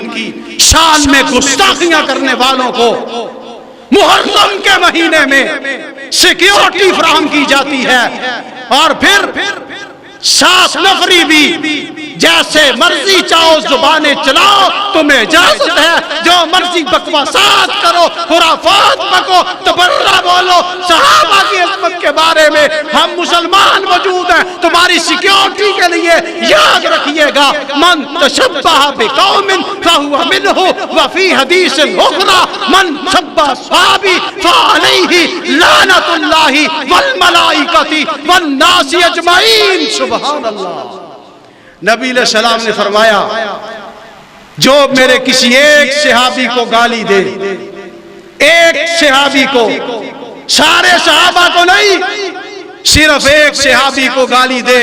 شان میں گستاخیاں کرنے والوں کو محرم کے مہینے میں سیکیورٹی فراہم کی جاتی ہے، اور پھر 7 نفری بھی جیسے مرضی چاہو زبانیں چلاؤ، تمہیں اجازت ہے، جو مرضی بکواسات کرو، خرافات بکو، تبرہ بولو، صحابہ کی عظمت کے بارے میں ہم مسلمان موجود ہیں، تمہاری سیکیورٹی کے لیے یاد رکھیے گا، من تشبہ بقوم فہو منہ، وفی حدیث اخری من شبہ صحابی فعلیہ لعنت اللہ والملائکۃ والناس اجمعین۔ سبحان اللہ۔ نبی علیہ السلام نے فرمایا جو میرے کسی ایک صحابی کو گالی دے، ایک صحابی کو، سارے صحابہ کو نہیں، صرف ایک صحابی کو گالی دے،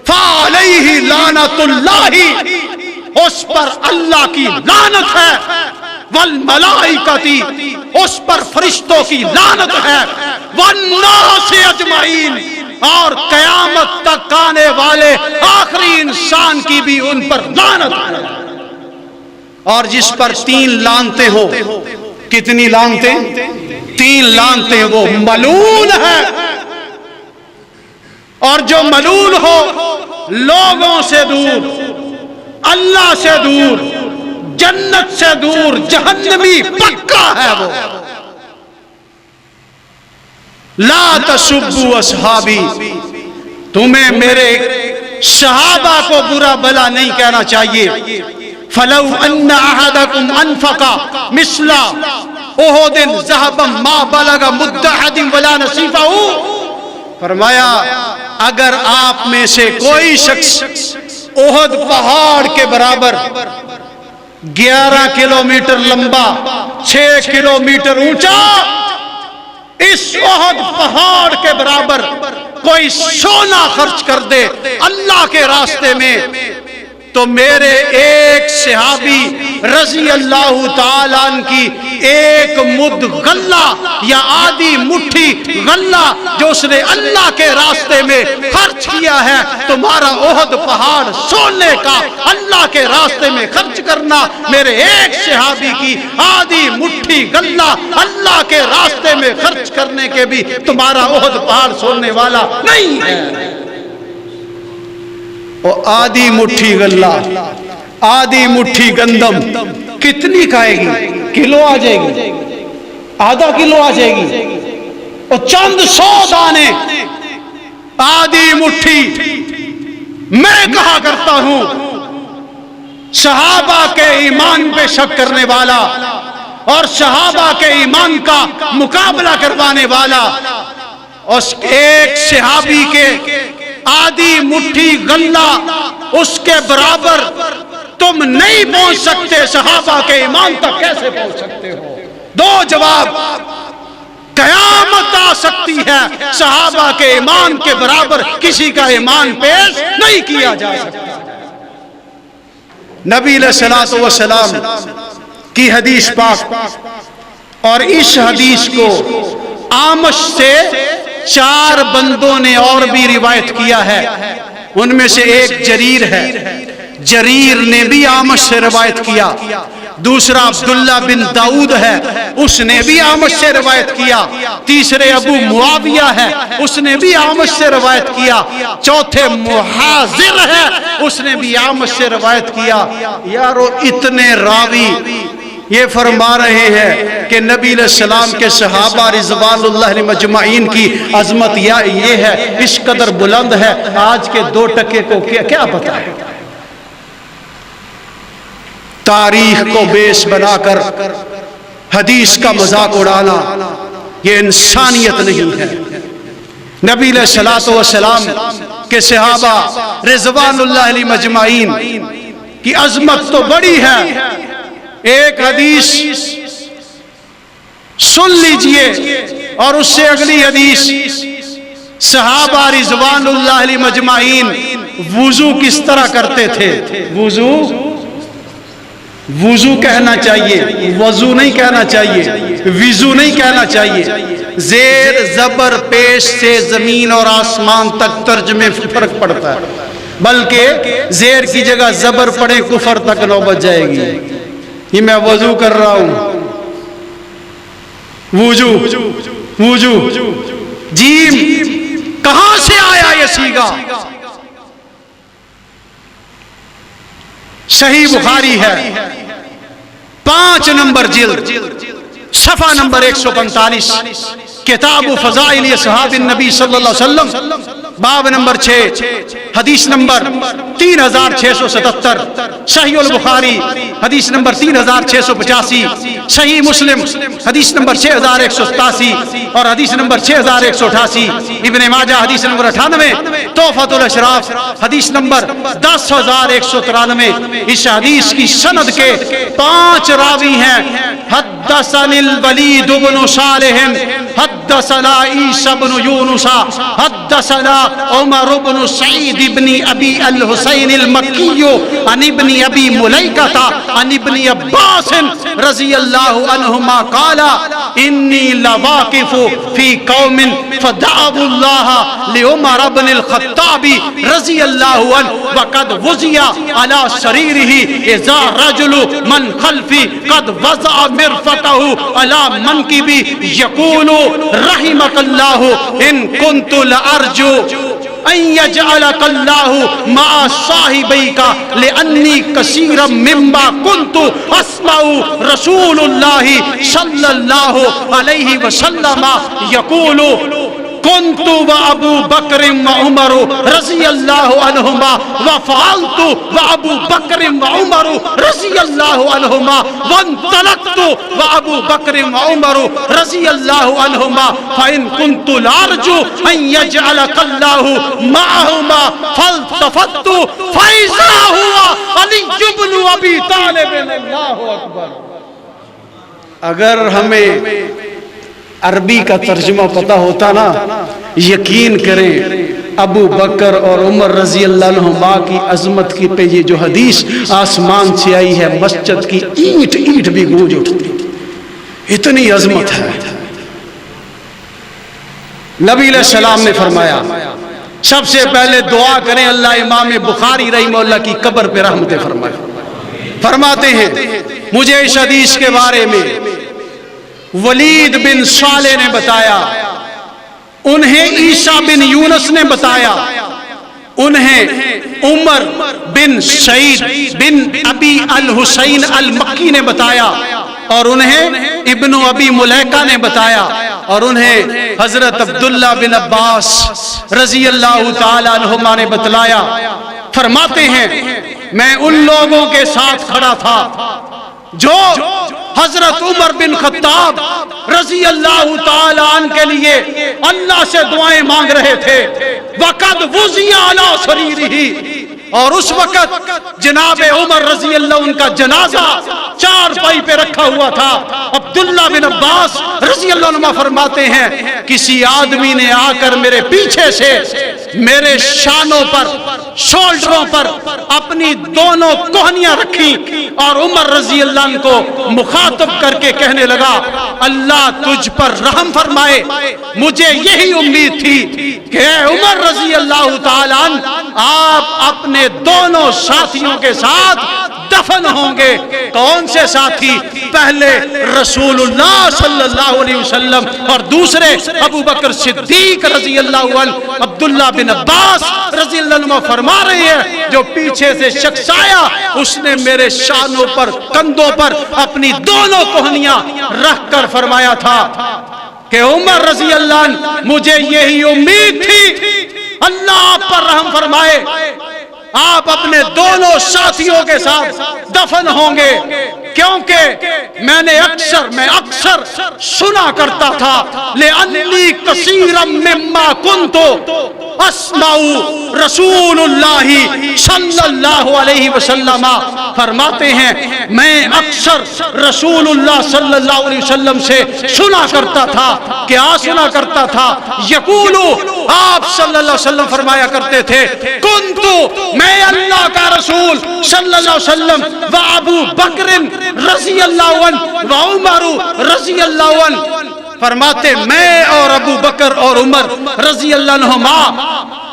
فعلیہ لعنت اللہ، اس پر اللہ کی لعنت ہے، والملائکۃ، اس پر فرشتوں کی لعنت ہے، والناس اجمعین، اور قیامت تک آنے والے آخری انسان کی بھی ان پر لعنت ہے۔ اور جس پر 3 لعنتیں ہو، کتنی لعنتیں؟ 3 لعنتیں وہ ملعون ہے، اور جو ملعون ہو لوگوں سے دور، اللہ سے دور، جنت سے دور، جہنمی پکا ہے وہ۔ لا تسبوا اصحابی، تمہیں میرے صحابہ کو برا بلا نہیں کہنا چاہیے۔ فلو ان احدکم انفق مثل احد ذهبا ما بلغ مد احد ولا نصیفہ، فرمایا اگر آپ میں سے کوئی شخص احد پہاڑ کے برابر 11 کلومیٹر لمبا، 6 کلومیٹر اونچا، اس احد پہاڑ کے برابر کوئی سونا خرچ کر دے اللہ کے راستے میں، تو میرے ایک صحابی رضی اللہ تعالیٰ عنہ کی ایک مد غلہ یا آدھی مٹھی غلہ جو اس نے اللہ کے راستے میں خرچ کیا ہے، تمہارا احد پہاڑ سونے کا اللہ کے راستے میں خرچ کرنا میرے ایک صحابی کی آدھی مٹھی غلہ اللہ کے راستے میں خرچ کرنے کے بھی تمہارا احد پہاڑ سونے والا نہیں ہے۔ آدھی مٹھی غلہ، آدھی مٹھی گندم کتنی کھائے گی؟ کلو آ جائے گی، آدھا کلو آ جائے گی، اور چند 100 دانے، آدھی مٹھی۔ میں کہا کرتا ہوں صحابہ کے ایمان پہ شک کرنے والا اور صحابہ کے ایمان کا مقابلہ کروانے والا، اس ایک صحابی کے آدھی مٹھی غلہ اس کے برابر تم نہیں پہنچ سکتے، صحابہ کے ایمان تک کیسے پہنچ سکتے ہو؟ 2 جواب، قیامت آ سکتی ہے، صحابہ کے ایمان کے برابر کسی کا ایمان پیش نہیں کیا جا سکتا۔ نبی علیہ السلام کی حدیث پاک، اور اس حدیث کو آمش سے 4 بندوں نے اور بھی روایت کیا ہے، ان میں سے ایک جریر ہے، جریر نے بھی آمش سے روایت کیا۔ دوسرا عبداللہ بن داؤد ہے، اس نے بھی آمش سے روایت کیا۔ تیسرے ابو معاویہ ہے، اس نے بھی آمش سے روایت کیا۔ چوتھے محاذر ہے، اس نے بھی آمش سے روایت کیا۔ یارو اتنے راوی یہ فرما رہے ہیں کہ نبی علیہ السلام کے صحابہ رضوان اللہ علیہ مجمعین کی عظمت یہ ہے، اس قدر بلند ہے، آج کے 2 ٹکے کو کیا پتا ہے؟ تاریخ کو بیس بنا کر حدیث کا مذاق اڑانا یہ انسانیت نہیں ہے۔ نبی علیہ السلام کے صحابہ رضوان اللہ علیہ مجمعین کی عظمت تو بڑی ہے۔ ایک حدیث سن لیجئے اور اس سے اگلی حدیث، صحابہ رضوان اللہ علیہ مجمعین وضو کس طرح کرتے تھے؟ وضو کہنا چاہیے، وضو نہیں کہنا چاہیے، وضو نہیں کہنا چاہیے۔ زیر زبر پیش سے زمین اور آسمان تک ترجمے فرق پڑتا ہے، بلکہ زیر کی جگہ زبر پڑے کفر تک نوبت جائے گی۔ یہ میں وضو کر رہا ہوں، وضو جیم کہاں سے آیا یہ سیگا؟ صحیح بخاری ہے، 5 نمبر جلد، صفحہ نمبر 145، کتاب فضائل اصحاب النبی صلی اللہ علیہ وسلم، باب نمبر 6، حدیث نمبر 3677، صحیح البخاری حدیث نمبر 3685، صحیح مسلم حدیث نمبر 6187 اور حدیث نمبر 6188، ابن ماجہ حدیث نمبر 98، تحفۃ الاشراف حدیث نمبر 10193۔ اس حدیث کی سند کے 5 راوی ہیں۔ حدثني الوليد بن صالح حدثنا عیسی بن یونس حدثنا عمر بن سعید بن ابی الحسین المکی عن ابن ابی ملیکہ عن ابن عباس رضی اللہ عنہما قال انی لواقف فی قوم فدعوا اللہ لعمر بن الخطاب رضی اللہ عنہ وقد وضع على سریرہ اذا رجل من خلفی قد وضع مرفقہ على منکبی یقول رحمک اللہ ان کنت لارجو ان یجعلک اللہ مع صاحبیک لانی کثیرا مما کنت اسمع رسول اللہ صلی اللہ علیہ وسلم یقول كنت وابو بکر وعمر رضی اللہ عنہما وفعلت وابو بکر وعمر رضی اللہ عنہما وانطلقت وابو بکر وعمر رضی اللہ عنہما فإن كنت لارجو ان يجعلك الله معهما فالتفت فإذا هو علی بن ابی طالب اللہ اکبر۔ اگر ہمیں عربی کا ترجمہ پتہ ہوتا نا، یقین کریں ابو بکر اور عمر رضی اللہ عنہما کی عظمت کی پہ یہ جو حدیث آسمان سے آئی ہے، مسجد کی اینٹ اینٹ بھی گونج اٹھتی، اتنی عظمت ہے۔ نبی علیہ السلام نے فرمایا سب سے پہلے دعا کریں اللہ امام بخاری رحمہ اللہ کی قبر پہ رحمت فرمائے۔ فرماتے ہیں مجھے اس حدیث کے بارے میں ولید بن صالح نے بتایا، انہیں عیسیٰ بن یونس نے بتایا، انہیں عمر بن سعید بن ابی الحسین المکی نے بتایا، اور انہیں ابن ابی ملیکہ نے بتایا، اور انہیں حضرت عبداللہ بن عباس رضی اللہ تعالی عنہما نے بتلایا۔ فرماتے ہیں میں ان لوگوں کے ساتھ کھڑا تھا جو حضرت عمر بن خطاب رضی اللہ تعالی عنہ کے لیے اللہ سے دعائیں مانگ رہے تھے۔ وقد وضع علی سریرہ، اور اس وقت جناب عمر رضی اللہ عنہ کا جنازہ چارپائی پہ رکھا ہوا تھا۔ عبداللہ بن عباس رضی اللہ عنہ فرماتے ہیں کسی آدمی نے آ کر میرے پیچھے سے میرے شانوں پر، شولڈروں پر اپنی دونوں کوہنیاں رکھی، اور عمر رضی اللہ عنہ کو مخاطب کر کے کہنے لگا اللہ تجھ پر رحم فرمائے، مجھے یہی امید تھی کہ اے عمر رضی اللہ تعالی عنہ آپ اپنے دونوں ساتھیوں کے ساتھ دفن ہوں گے۔ کون سے ساتھی؟ پہلے رسول اللہ صلی اللہ علیہ وسلم، اور دوسرے ابو بکر صدیق رضی اللہ عنہ۔ عبداللہ بن عباس رضی اللہ عنہ فرما رہے ہیں جو پیچھے سے شخص آیا اس نے میرے شانوں پر، کندھوں پر اپنی دونوں کوہنیاں رکھ کر فرمایا تھا کہ عمر رضی اللہ عنہ مجھے یہی امید تھی اللہ آپ پر رحم فرمائے، آپ اپنے دونوں ساتھیوں کے ساتھ دفن ہوں گے، کیونکہ میں اکثر سنا کرتا تھا لأنی کثیرا مما کنت اسمع رسول اللہ صلی اللہ علیہ وسلم۔ فرماتے ہیں میں اکثر رسول اللہ صلی اللہ علیہ وسلم سے سنا کرتا تھا۔ کیا سنا کرتا تھا؟ یقولو، آپ صلی اللہ علیہ وسلم فرمایا کرتے تھے کنتو، میں اللہ کا رسول صلی اللہ علیہ وسلم و ابو بکر رضی اللہ عنہ و عمر رضی اللہ عنہ، فرماتے میں اور ابو بکر اور عمر رضی اللہ عنہما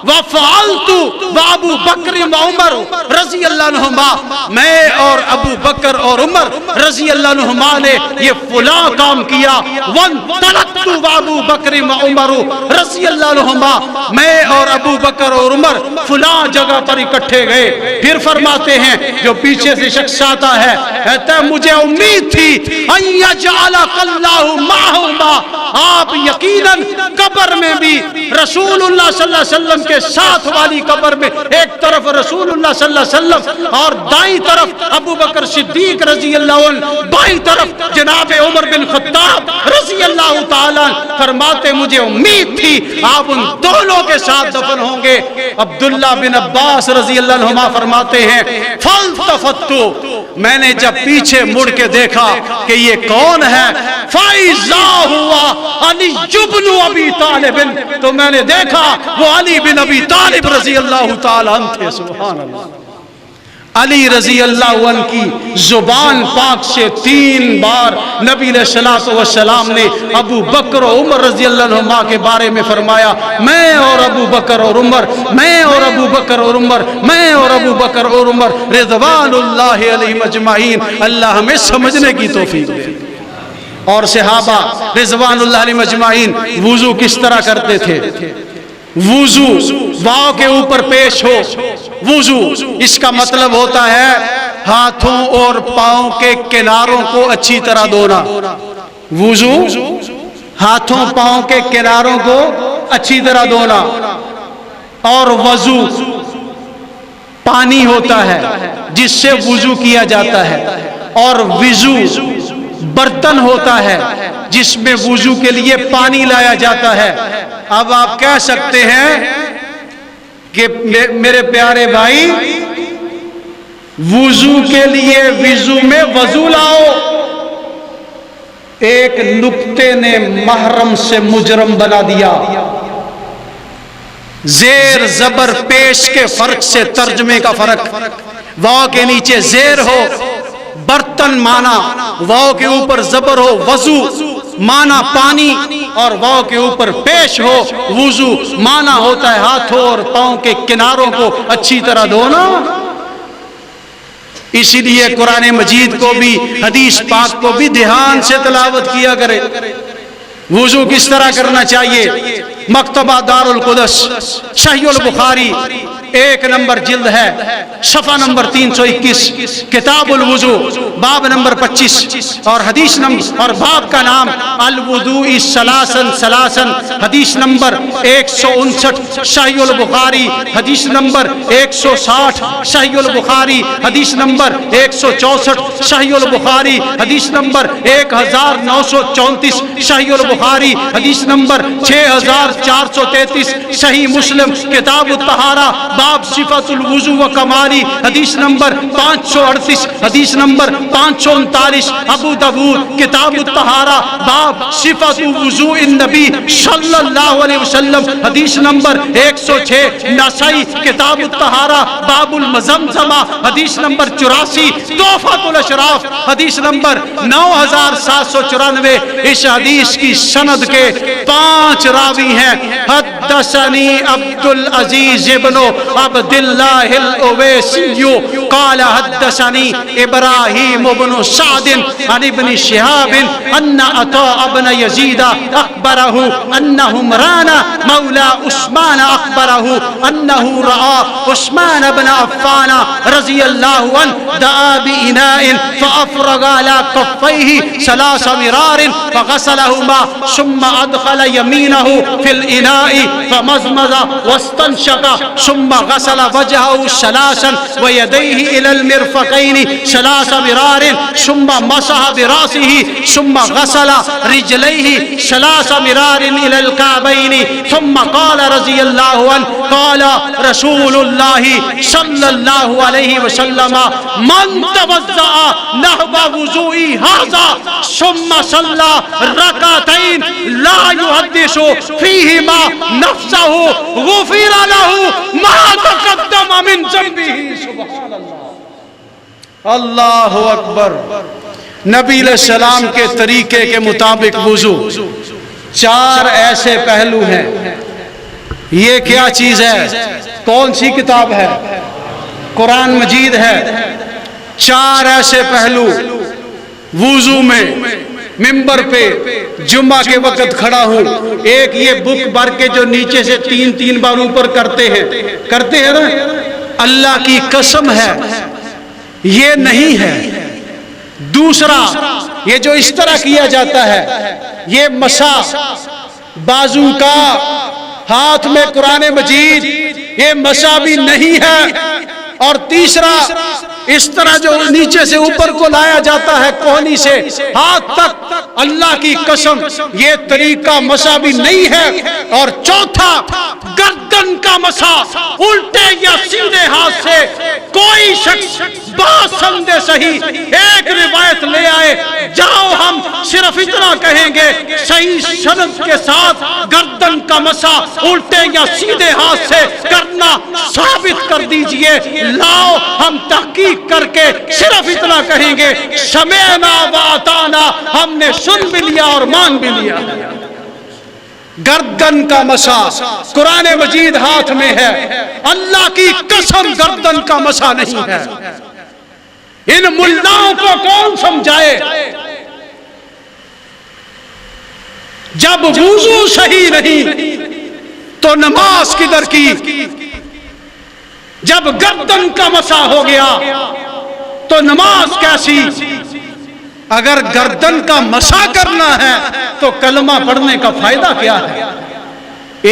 وفعلت وابو بکر و عمر رضی اللہ عنہما، میں اور ابو بکر اور عمر رضی اللہ عنہما نے یہ فلاں کام کیا۔ وانطلقت وابو بکر و عمر رضی اللہ عنہما، میں اور ابو بکر اور عمر فلاں جگہ پر اکٹھے گئے۔ پھر فرماتے ہیں جو پیچھے سے شخص آتا ہے کہتا ہے مجھے امید تھی ان یجعلک اللہ معہما، آپ یقیناً قبر میں بھی رسول اللہ صلی اللہ علیہ وسلم کے ساتھ والی قبر میں ایک طرف رسول اللہ صلی اللہ علیہ وسلم اور دائیں طرف ابو بکر صدیق رضی اللہ عنہ، بائیں طرف جناب عمر بن خطاب رضی اللہ تعالیٰ عنہ۔ فرماتے مجھے امید تھی آپ ان دونوں کے ساتھ دفن ہوں گے۔ عبداللہ بن عباس رضی اللہ عنہ فرماتے ہیں فالتفتو، میں نے جب پیچھے مڑ کے دیکھا کہ یہ کون ہے، فَإِذَا هُوَ عَلِيُّ بْنُ أَبِي طَالِبٍ، تو میں نے دیکھا وہ علی بن ابی طالب رضی اللہ تعالیٰ عنہ تھے۔ سبحان اللہ۔ علی رضی اللہ عنہ کی زبان پاک سے 3 بار نبی علیہ السلام نے ابو بکر و عمر رضی اللہ عنہما کے بارے میں فرمایا، میں اور ابو بکر اور عمر، میں اور ابو بکر اور عمر، میں اور ابو بکر اور عمر رضوان اللہ علیہم اجمعین۔ اللہ ہمیں سمجھنے کی توفیق دے۔ اور صحابہ رضوان اللہ علیہم اجمعین وضو کس طرح کرتے تھے؟ وضو واو کے اوپر پیش ہو، وضو اس کا مطلب ہوتا ہے ہاتھوں اور پاؤں کے کناروں کو اچھی طرح دھونا۔ وضو ہاتھوں پاؤں کے کناروں کو اچھی طرح دھونا۔ اور وضو پانی ہوتا ہے جس سے وضو کیا جاتا ہے، اور وضو برتن ہوتا ہے جس میں وضو کے لیے پانی لایا جاتا ہے۔ اب آپ کہہ سکتے ہیں کہ میرے پیارے بھائی وضو کے لیے وضو میں وضو لاؤ، ایک نکتے نے محرم سے مجرم بنا دیا۔ زیر زبر پیش کے فرق سے ترجمے کا فرق، واو کے نیچے زیر ہو برتن مانا، واو کے اوپر زبر ہو وضو مانا پانی، اور واو کے اوپر پیش ہو وضو مانا ہوتا ہے ہاتھوں اور پاؤں کے کناروں کو اچھی طرح دھونا۔ اسی لیے قرآن مجید کو بھی حدیث پاک کو بھی دھیان سے تلاوت کیا کرے۔ وضو کس طرح کرنا چاہیے؟ مکتبہ دار القدس صحیح البخاری 1 نمبر جلد ہے، صفحہ نمبر 321، کتاب الوضو باب نمبر 25، اور حدیث نمبر اور باب کا نام الوضوء ثلاثاً ثلاثاً، حدیث نمبر 159 صحیح البخاری، حدیث نمبر 160 صحیح البخاری، حدیث نمبر 164 صحیح البخاری، حدیث نمبر 1934 صحیح البخاری، حدیث نمبر 6433 صحیح مسلم کتاب الطہارہ باب صفت الوضو و کمالی، حدیث نمبر 538، حدیث نمبر 539 ابو داؤد کتاب الطہارہ باب صفت وضوء النبی صلی اللہ علیہ وسلم، حدیث نمبر 106 نسائی کتاب الطہارہ باب المزمزمہ، حدیث نمبر 84 تحفۃ الاشراف، حدیث نمبر 9794۔ اس حدیث کی سند کے 5 راوی ہیں۔ حدثنی عبد العزیز ابن عبد اللہ الاویسی قال حدثنی ابراہیم بن سعد عن ابن شہاب ان عطاء بن یزید اخبرہ ان عمران مولا عثمان اخبرہ انہ رأى عثمان بن عفان رضی اللہ عنہ دعا بإناء فأفرغ على كفيه 3 مرار فغسلهما ثم أدخل يمينه في الإناء فمزمز واستنشق ثم غسل وجهه 3 ويديه إلى المرفقين 3 مرار ثم مسح برأسه ثم غسل رجليه 3 مرار إلى الكعبين ثم قال رضي الله عنه قال رسول الله صلى الله عليه وسلم من توضأ نحو وضوئي هذا ثم صلى ركعتين لا يحدث فيهما نفسه غفر له ما تقدم من ذنبه۔ سبحان اللہ، اللہ اکبر۔ نبی علیہ السلام کے طریقے کے مطابق وضو 4 ایسے پہلو ہیں۔ یہ کیا چیز ہے؟ کون سی کتاب ہے؟ قرآن مجید ہے۔ 4 ایسے پہلو وضو میں ممبر پہ جمعہ کے وقت کھڑا ہوں، ایک یہ بک بھر کے جو نیچے سے 3 بار اوپر کرتے ہیں نا، اللہ کی قسم ہے یہ نہیں ہے۔ دوسرا یہ جو اس طرح کیا جاتا ہے یہ مسا بازو کا، ہاتھ میں قرآن مجید، یہ مسا بھی نہیں ہے۔ اور تیسرا اس طرح جو نیچے سے اوپر کو لایا جاتا ہے کوہنی سے ہاتھ تک، اللہ کی قسم یہ طریقہ مسا بھی نہیں ہے۔ اور چوتھا گردن کا مسا الٹے یا سیدھے ہاتھ سے کوئی شخص بات سمجھے صحیح ایک روایت لے آئے، جاؤ ہم صرف اتنا کہیں گے صحیح سند کے ساتھ گردن کا مسح الٹے یا سیدھے ہاتھ سے کرنا ثابت کر دیجئے، لاؤ ہم تحقیق کر کے صرف اتنا کہیں گے سمعنا واتانا، ہم نے سن بھی لیا اور مان بھی لیا۔ گردن کا مسح قرآن مجید ہاتھ میں ہے، اللہ کی قسم گردن کا مسح نہیں ہے۔ ان ملاؤں کو کون سمجھائے؟ جب وضو صحیح نہیں تو نماز کدھر کی؟ جب گردن کا مسح ہو گیا تو نماز کیسی؟ اگر گردن کا مسح کرنا ہے تو کلمہ پڑھنے کا فائدہ کیا ہے؟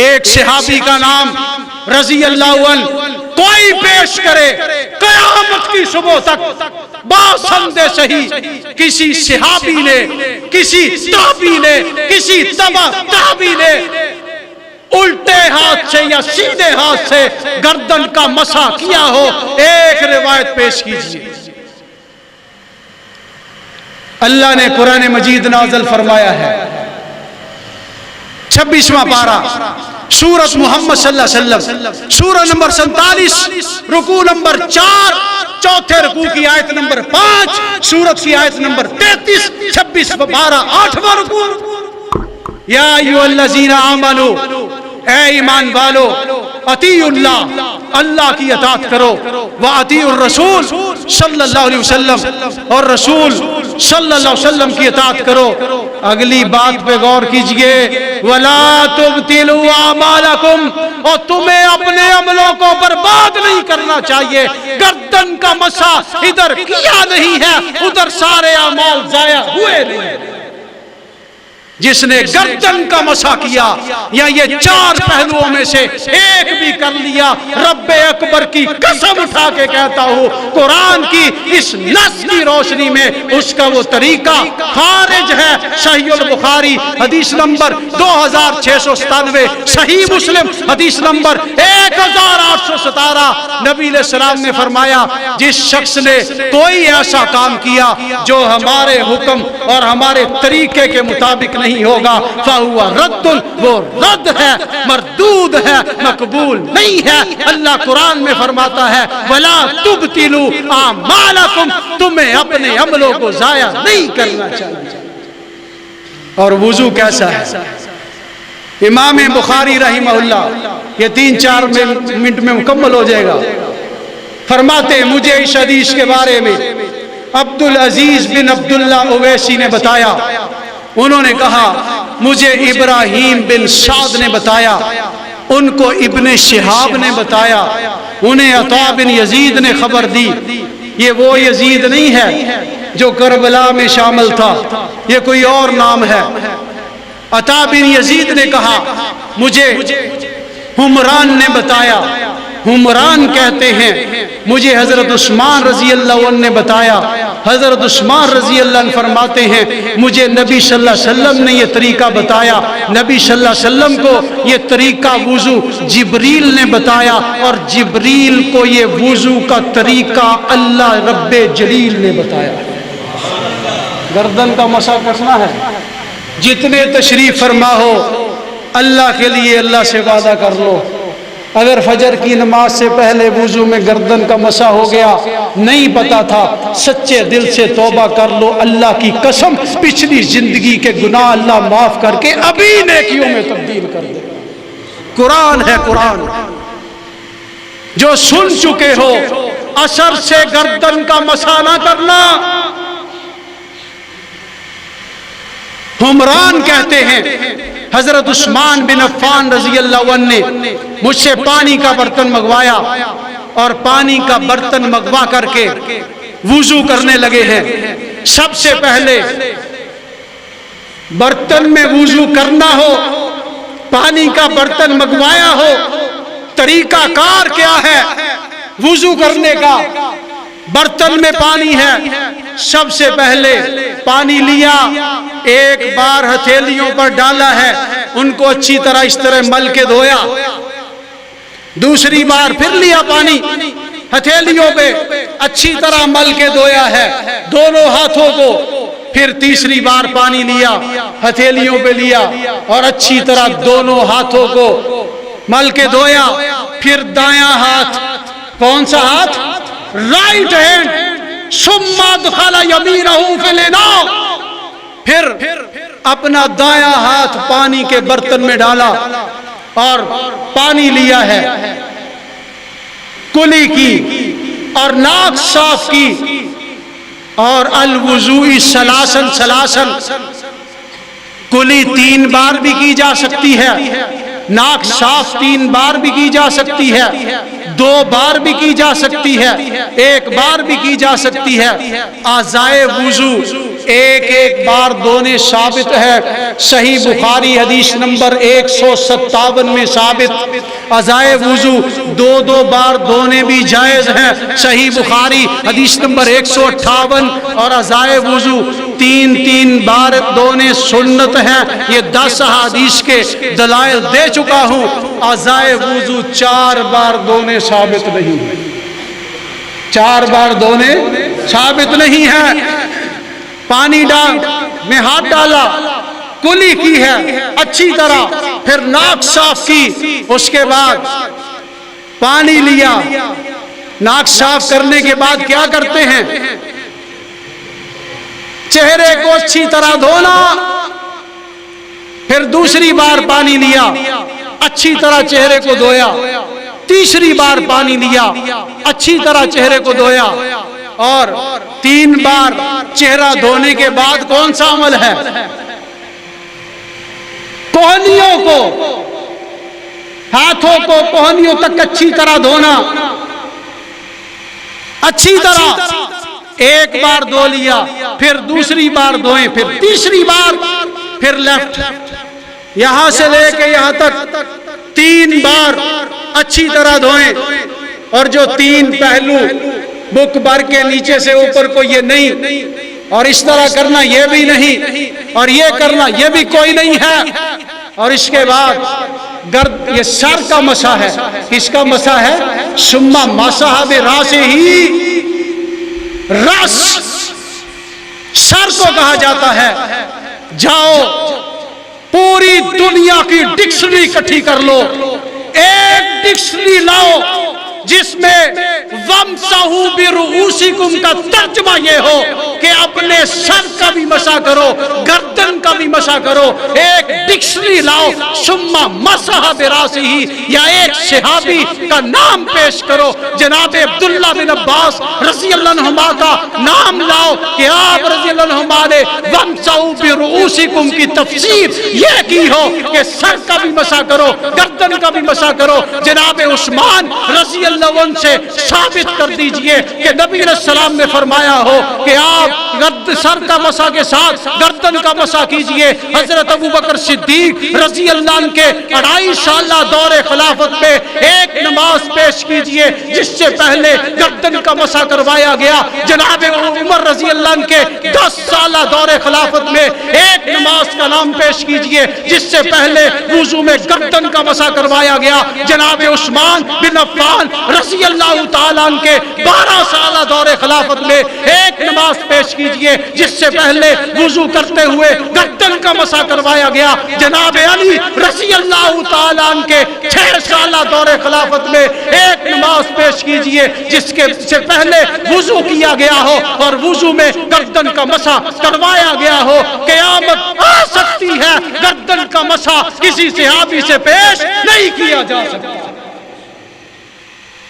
ایک صحابی کا نام رضی اللہ عنہ کوئی پیش کرے قیامت کی صبح تک بات سمجھے صحیح کسی صحابی نے، کسی تابعی نے، کسی تبع تابعی نے الٹے ہاتھ سے یا سیدھے ہاتھ سے گردن کا مسح کیا ہو، ایک روایت پیش کیجیے۔ اللہ نے قرآن مجید نازل فرمایا ہے 26واں پارہ سورت محمد صلی اللہ علیہ وسلم، سورہ نمبر 47 رکوع نمبر 4، چوتھے رکوع کی آیت نمبر 5، سورت کی آیت نمبر 33، 26 پارہ 8واں رکوع۔ یا ایھا الذین آمنو، اے ایمان والو، اطیعوا اللہ، اللہ کی اطاعت کرو، واطیعوا الرسول صلی اللہ علیہ وسلم، اور رسول صلی اللہ علیہ وسلم کی اطاعت کرو۔ اگلی بات پہ غور کیجئے، وَلَا تُبْتِلُوا أَعْمَالَكُمْ، اور تمہیں اپنے عملوں کو برباد نہیں کرنا چاہیے۔ گردن کا مسح ادھر کیا نہیں ہے، ادھر سارے اعمال ضائع ہوئے نہیں۔ جس نے گردن کا مسح کیا یا یہ چار پہلوؤں میں سے ایک بھی کر لیا، رب اکبر کی قسم اٹھا کے کہتا ہوں قرآن کی اس نص کی روشنی میں اس کا وہ طریقہ خارج ہے۔ صحیح البخاری حدیث نمبر 2697، صحیح مسلم حدیث نمبر 1817، نبی علیہ السلام نے فرمایا جس شخص نے کوئی ایسا کام کیا جو ہمارے حکم اور ہمارے طریقے کے مطابق نہیں ہوگا فَهُوَ رَدٌّ، وہ رد ہے، مردود ہے، مقبول نہیں ہے۔ اللہ قرآن میں فرماتا ہے وَلَا تُبْتِلُوا أَعْمَالَكُمْ، تمہیں اپنے عملوں کو ضائع نہیں کرنا چاہیے۔ اور وضو کیسا ہے؟ امام بخاری رحمہ اللہ، یہ 3-4 منٹ میں مکمل ہو جائے گا، فرماتے ہیں مجھے اس حدیث کے بارے میں عبدالعزیز بن عبداللہ اویسی نے بتایا، انہوں نے کہا مجھے ابراہیم بن سعد نے بتایا، ان کو ابن شہاب نے بتایا، انہیں عطا بن یزید نے خبر دی۔ یہ وہ یزید نہیں ہے جو کربلا میں شامل تھا، یہ کوئی اور نام ہے۔ عطا بن یزید نے کہا مجھے حمران نے بتایا، حمران کہتے ہیں مجھے حضرت عثمان رضی اللہ عنہ نے بتایا، حضرت عثمان رضی اللہ عنہ فرماتے ہیں مجھے نبی صلی اللہ علیہ وسلم نے یہ طریقہ بتایا، نبی صلی اللہ علیہ وسلم کو یہ طریقہ وضو جبریل نے بتایا، اور جبریل کو یہ وضو کا طریقہ اللہ رب جلیل نے بتایا۔ گردن کا مسح کرنا ہے، جتنے تشریف فرما ہو اللہ کے لیے اللہ سے وعدہ کر لو، اگر فجر کی نماز سے پہلے وضو میں گردن کا مسح ہو گیا، نہیں پتا تھا، سچے دل سے توبہ کر لو، اللہ کی قسم پچھلی زندگی کے گناہ اللہ معاف کر کے ابھی نیکیوں میں تبدیل کر دے۔ قرآن ہے قرآن، جو سن چکے ہو اثر سے گردن کا مسح نہ کرنا۔ حمران کہتے ہیں حضرت عثمان بن عفان رضی اللہ عنہ نے مجھ سے پانی کا برتن منگوایا، اور پانی کا برتن منگوا کر کے وضو کرنے لگے ہیں۔ سب سے پہلے برتن میں وضو کرنا ہو، پانی کا برتن منگوایا ہو، طریقہ کار کیا ہے وضو کرنے کا؟ برتن میں پانی ہے، سب سے پہلے پانی لیا، ایک بار ہتھیلیوں پر ڈالا ہے، ان کو اچھی طرح اس طرح مل کے دھویا، دوسری بار پھر لیا پانی ہتھیلیوں پہ، اچھی طرح مل کے دھویا ہے دونوں ہاتھوں کو، پھر تیسری بار پانی لیا، ہتھیلیوں پہ لیا اور اچھی طرح دونوں ہاتھوں کو مل کے دھویا، پھر دایاں ہاتھ، کون سا ہاتھ؟ رائٹ ہینڈ، ثم ادخل یمینہ فی الاناء، پھر اپنا دایاں ہاتھ پانی کے برتن میں ڈالا اور پانی لیا ہے، کلی کی اور ناک صاف کی، اور الوضوء سلاسن سلاسن، کلی 3 بار بھی کی جا سکتی ہے، ناک صاف 3 بار بھی کی جا سکتی ہے، 2 بار بھی کی جا سکتی ہے، 1 بار بھی کی جا سکتی ہے۔ اعضائے وضو ایک بار دھونے ثابت ہے، صحیح بخاری حدیث نمبر 157 میں ثابت، اعضائے وضو 2 بار دھونے بھی جائز ہیں، صحیح بخاری حدیث نمبر 158، اور اعضائے وضو 3 بار دھونے سنت ہیں، یہ 10 احادیث کے دلائل دے چکا ہوں۔ اعضائے وضو 4 بار دھونے ثابت نہیں ہے، 4 بار دھونے ثابت نہیں ہے۔ پانی ڈال میں ہاتھ ڈالا، کلی کی ہے اچھی طرح، پھر ناک صاف کی، اس کے بعد پانی لیا، ناک صاف کرنے کے بعد کیا کرتے ہیں؟ چہرے کو اچھی طرح دھونا، پھر دوسری بار پانی لیا، اچھی طرح چہرے کو دھویا، تیسری بار پانی لیا، اچھی طرح چہرے کو دھویا، اور 3 بار چہرہ دھونے کے بعد کون سا عمل ہے؟ کوہنیوں کو، ہاتھوں کو کوہنیوں تک اچھی طرح دھونا، اچھی طرح 1 بار دھو لیا، پھر دوسری بار دھوئیں، پھر تیسری بار، پھر لیفٹ، یہاں سے لے کے یہاں تک 3 بار اچھی طرح دھوئیں، اور جو 3 پہلو بک بر کے نیچے سے اوپر کو یہ نہیں، اور اس طرح کرنا یہ بھی نہیں، اور یہ کرنا یہ بھی کوئی نہیں ہے، اور اس کے بعد گرد، یہ سر کا مسح ہے، کس کا مسح ہے؟ ثم مسح براسہ، راس سر کو کہا جاتا ہے۔ جاؤ پوری دنیا کی ڈکشنری اکٹھی کر لو، ایک ڈکشنری لاؤ جس میں وَامْسَحُوا بِرُؤُوسِكُمْ کا ترجمہ یہ ہو کہ اپنے سر کا بھی مسح کرو، گردن کا بھی مسح کرو۔ ایک ڈکشنری لاؤ، ثُمَّ مَسَحَ بِرَاسِهِ، یا ایک صحابی کا نام پیش کرو، جناب عبداللہ بن عباس رضی اللہ عنہما کا نام لاؤ کہ آپ رضی اللہ عنہما نے وَامْسَحُوا بِرُؤُوسِكُمْ کی تفسیر یہ کی ہو کہ سر کا بھی مسح کرو، گردن کا بھی مسح کرو۔ جناب عثمان رضی اللہ عنہ سے ثابت کر دیجئے کہ نبی علیہ السلام نے فرمایا ہو کہ آپ سر کا مسح کے ساتھ گردن کا مسح کیجئے۔ حضرت ابوبکر صدیق رضی اللہ عنہ کے 2.5 سالہ دور خلافت میں ایک نماز پیش کیجئے جس سے پہلے گردن کا مسح کروایا گیا۔ جناب عمر رضی اللہ عنہ کے 10 سالہ دور خلافت میں ایک نماز کا نام پیش کیجئے جس سے پہلے وضو میں گردن کا مسح کروایا گیا۔ جناب عثمان بن عفان رضی اللہ تعالیٰ عنہ کے 12 سالہ دور خلافت میں ایک نماز پیش کیجئے جس سے پہلے وضو کرتے ہوئے گردن کا مسح کروایا گیا۔ جناب علی رضی اللہ تعالیٰ عنہ کے 6 سالہ دور خلافت میں ایک نماز پیش کیجئے جس کے سے پہلے وضو کیا گیا ہو اور وضو میں گردن کا مسح کروایا گیا ہو۔ قیامت آ سکتی ہے، گردن کا مسح کسی صحابی سے پیش نہیں کیا جا سکتا۔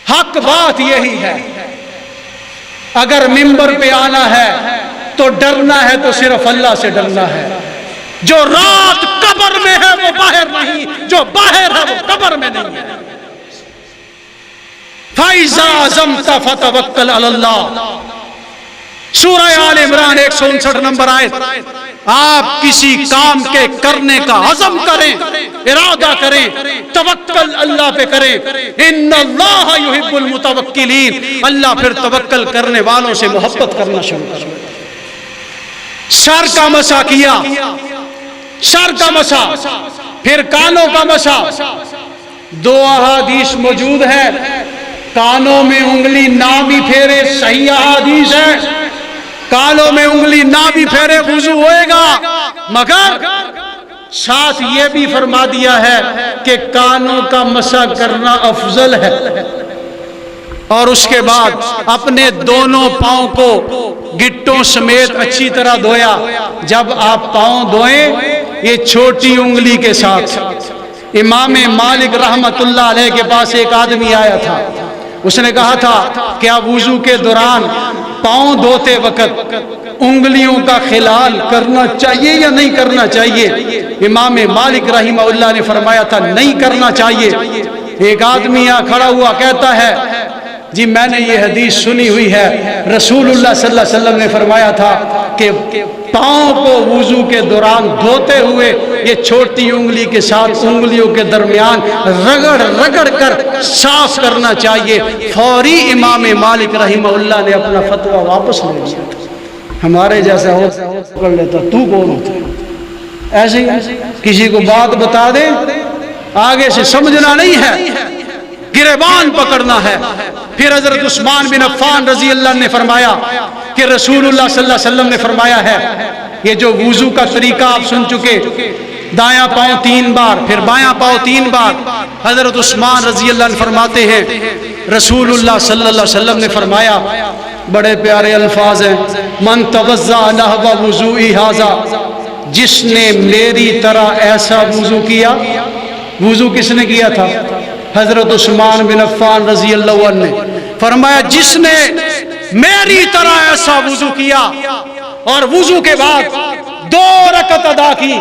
حق بات یہی ہے، اگر منبر پہ آنا ہے تو ڈرنا ہے تو صرف اللہ سے ڈرنا ہے۔ جو رات قبر میں ہے وہ باہر نہیں، جو باہر ہے وہ قبر میں نہیں ہے۔ فَإِذَا عَزَمْتَ فَتَوَكَّلْ عَلَى اللَّهِ، سورہ آل عمران 159 نمبر آیت۔ آپ کسی کام کے کرنے کا عزم کریں، ارادہ کریں، توکل اللہ پہ کریں۔ ان اللہ یحب المتوکلین، اللہ پھر توکل کرنے والوں سے محبت کرنا شروع کر۔ سر کا مسح کیا، سر کا مسح، پھر کانوں کا مسح۔ 2 احادیث موجود ہے، کانوں میں انگلی نہ بھی پھیرے، صحیح حدیث ہے، کانوں میں انگلی نہ بھی پھیرے وضو ہوئے گا، مگر ساتھ یہ بھی فرما دیا ہے کہ کانوں کا مسح کرنا افضل ہے، اور اس کے بعد اپنے دونوں پاؤں کو گٹوں سمیت اچھی طرح دھویا۔ جب آپ پاؤں دھوئیں یہ چھوٹی انگلی کے ساتھ۔ امام مالک رحمت اللہ علیہ کے پاس ایک آدمی آیا تھا، اس نے کہا تھا کیا وضو کے دوران پاؤں دھوتے وقت انگلیوں کا خلال کرنا چاہیے یا نہیں کرنا چاہیے؟ امام مالک رحمہ اللہ نے فرمایا تھا نہیں کرنا چاہیے۔ ایک آدمی یہاں کھڑا ہوا کہتا ہے جی میں نے یہ حدیث سنی ہوئی ہے، رسول اللہ صلی اللہ علیہ وسلم نے فرمایا تھا کہ پاؤں کو وضو کے دوران دھوتے ہوئے یہ چھوٹی انگلی کے ساتھ انگلیوں کے درمیان رگڑ رگڑ کر صاف کرنا چاہیے۔ فوری امام مالک رحمہ اللہ نے اپنا فتویٰ واپس لے لیا۔ ہمارے جیسا ہو کر لیتا تو کون ہوتا؟ ایسے ہی کسی کو بات بتا دے آگے سے سمجھنا نہیں ہے، گریبان پکڑنا ہے۔ پھر حضرت عثمان بن عفان رضی اللہ عنہ نے فرمایا کہ رسول اللہ صلی اللہ علیہ وسلم نے فرمایا ہے، یہ جو وضو کا طریقہ آپ سن چکے، دایاں پاؤں 3 بار پھر بایاں پاؤں 3 بار۔ حضرت عثمان رضی اللہ عنہ فرماتے ہیں رسول اللہ صلی اللہ علیہ وسلم نے فرمایا، بڑے پیارے الفاظ ہیں، من توضأ نحو وضوئی ھذا، جس نے میری طرح ایسا وضو کیا۔ وضو کس نے کیا تھا؟ حضرت عثمان بن عفان رضی اللہ عنہ نے فرمایا جس نے میری طرح ایسا وضو کیا اور وضو کے بعد 2 رکعت ادا کی۔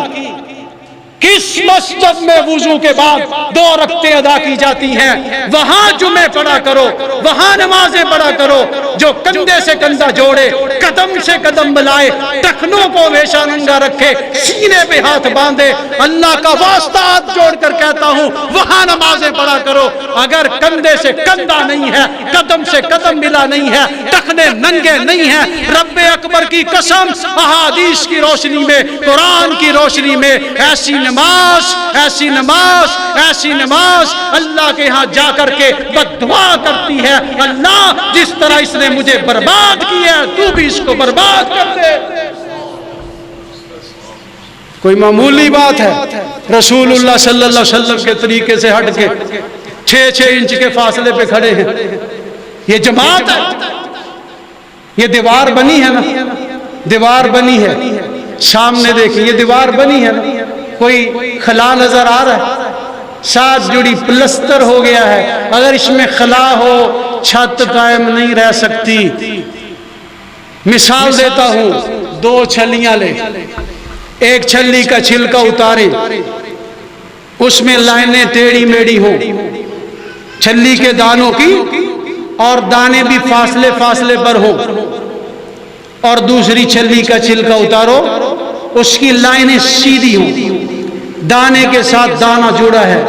کس مسجد میں وضو کے بعد 2 رکعتیں ادا کی جاتی ہیں؟ وہاں جمعے پڑھا کرو، وہاں نمازیں پڑھا کرو۔ جو کندھے سے کندھا جوڑے، قدم سے قدم ملائے، ٹخنوں کو ہمیشہ ننگا رکھے، سینے پہ ہاتھ باندھے، اللہ کا واسطہ ہاتھ جوڑ کر کہتا ہوں وہاں نمازیں پڑھا کرو۔ اگر کندھے سے کندھا نہیں ہے، قدم سے قدم ملا نہیں ہے، ٹخنے ننگے نہیں ہیں، رب اکبر کی قسم احادیث کی روشنی میں، قرآن کی روشنی میں ایسی نماز ایسی نماز ایسی نماز اللہ کے ہاں جا کر کے بددعا کرتی ہے، اللہ جس طرح اس نے مجھے برباد کیا ہے تو بھی اس کو برباد کر دے۔ کوئی معمولی بات ہے؟ رسول اللہ صلی اللہ علیہ وسلم کے طریقے سے ہٹ کے 6 انچ کے فاصلے پہ کھڑے ہیں۔ یہ جماعت ہے، یہ دیوار بنی ہے نا، دیوار بنی ہے، سامنے دیکھیں یہ دیوار بنی ہے نا، کوئی خلا نظر آ رہا ہے؟ ساتھ جڑی پلستر ہو گیا ہے، اگر اس میں خلا ہو چھت قائم نہیں رہ سکتی۔ مثال دیتا ہوں، 2 چھلیاں لے، ایک چھلی کا چھلکا اتارے، اس میں لائنیں ٹیڑھی میڑھی ہوں چھلی کے دانوں کی، اور دانے بھی فاصلے فاصلے پر ہوں، اور دوسری چھلی کا چھلکا اتارو، اس کی لائنیں سیدھی ہوں، دانے کے ساتھ دانہ جڑا ہے،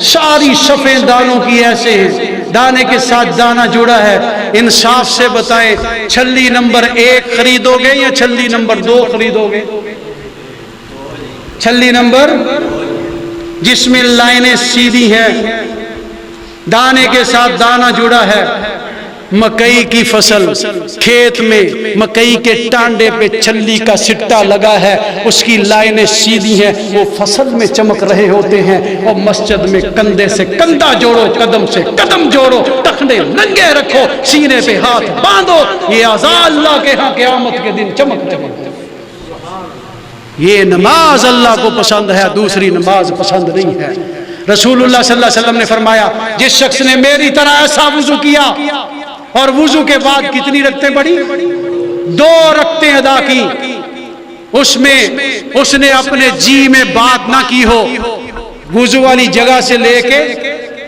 ساری صفیں دانوں کی ایسے ہیں، دانے کے ساتھ دانہ جڑا ہے۔ انصاف سے بتائیں چھلی نمبر 1 خریدو گے یا چھلی نمبر 2 خریدو گے؟ چھلی نمبر جس میں لائنیں سیدھی ہیں، دانے کے ساتھ دانہ جڑا ہے۔ مکئی کی فصل، کھیت میں مکئی کے ٹانڈے پہ چھلی کا سٹا لگا ہے، اس کی لائنیں سیدھی ہیں، وہ فصل میں چمک رہے ہوتے ہیں، اور مسجد میں کندھے سے کندھا جوڑو، قدم سے قدم جوڑو، ٹخنے ننگے رکھو، سینے پہ ہاتھ باندھو، یہ اعضاء اللہ کے ہاں قیامت کے دن چمک چمک۔ یہ نماز اللہ کو پسند ہے، دوسری نماز پسند نہیں ہے۔ رسول اللہ صلی اللہ علیہ وسلم نے فرمایا جس شخص نے میری طرح ایسا وضو کیا اور وضو کے بعد کتنی رکعتیں پڑھی؟ 2 رکعتیں ادا کی، اس میں اس نے اپنے جی میں بات نہ کی ہو، وضو والی جگہ سے لے کے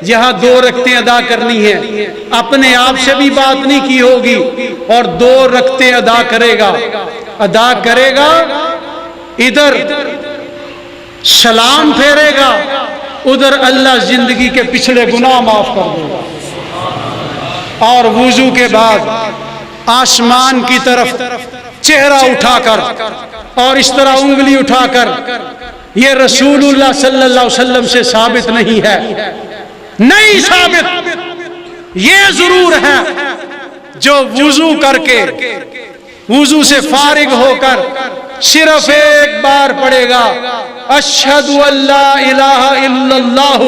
جہاں 2 رکعتیں ادا کرنی ہے اپنے آپ سے بھی بات نہیں کی ہوگی، اور 2 رکعتیں ادا کرے گا، ادھر سلام پھیرے گا، ادھر اللہ زندگی کے پچھلے گناہ معاف کر دے گا۔ اور وضو کے بعد آسمان کی طرف چہرہ اٹھا کر اور اس طرح انگلی اٹھا کر، یہ رسول اللہ صلی اللہ علیہ وسلم سے ثابت نہیں ہے، نہیں ثابت۔ یہ ضرور ہے جو وضو کر کے وضو سے فارغ ہو کر صرف ایک بار پڑھے گا اشہد ان لا الہ الا اللہ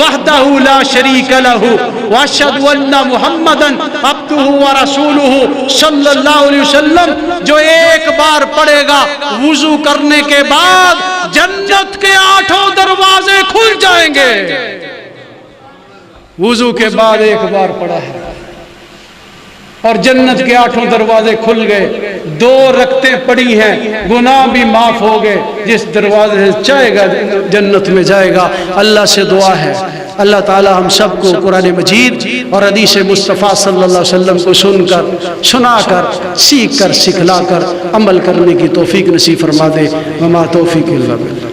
وحدہ لا شریک لہ واشہد ان محمدا عبدہ ورسولہ صلی اللہ علیہ وسلم، جو ایک بار پڑھے گا وضو کرنے کے بعد جنت کے 8 دروازے کھل جائیں گے۔ وضو کے بعد ایک بار پڑھا ہے اور جنت کے 8 دروازے کھل گئے، 2 رکعتیں پڑھی ہیں، گناہ بھی معاف ہو گئے، جس دروازے سے چاہے گا جنت میں جائے گا۔ اللہ سے دعا ہے اللہ تعالی ہم سب کو قرآن مجید اور حدیث مصطفیٰ صلی اللہ علیہ وسلم کو سن کر، سنا کر، سیکھ کر، سکھلا کر عمل کرنے کی توفیق نصیب فرما دے۔ وما توفیق الا باللہ۔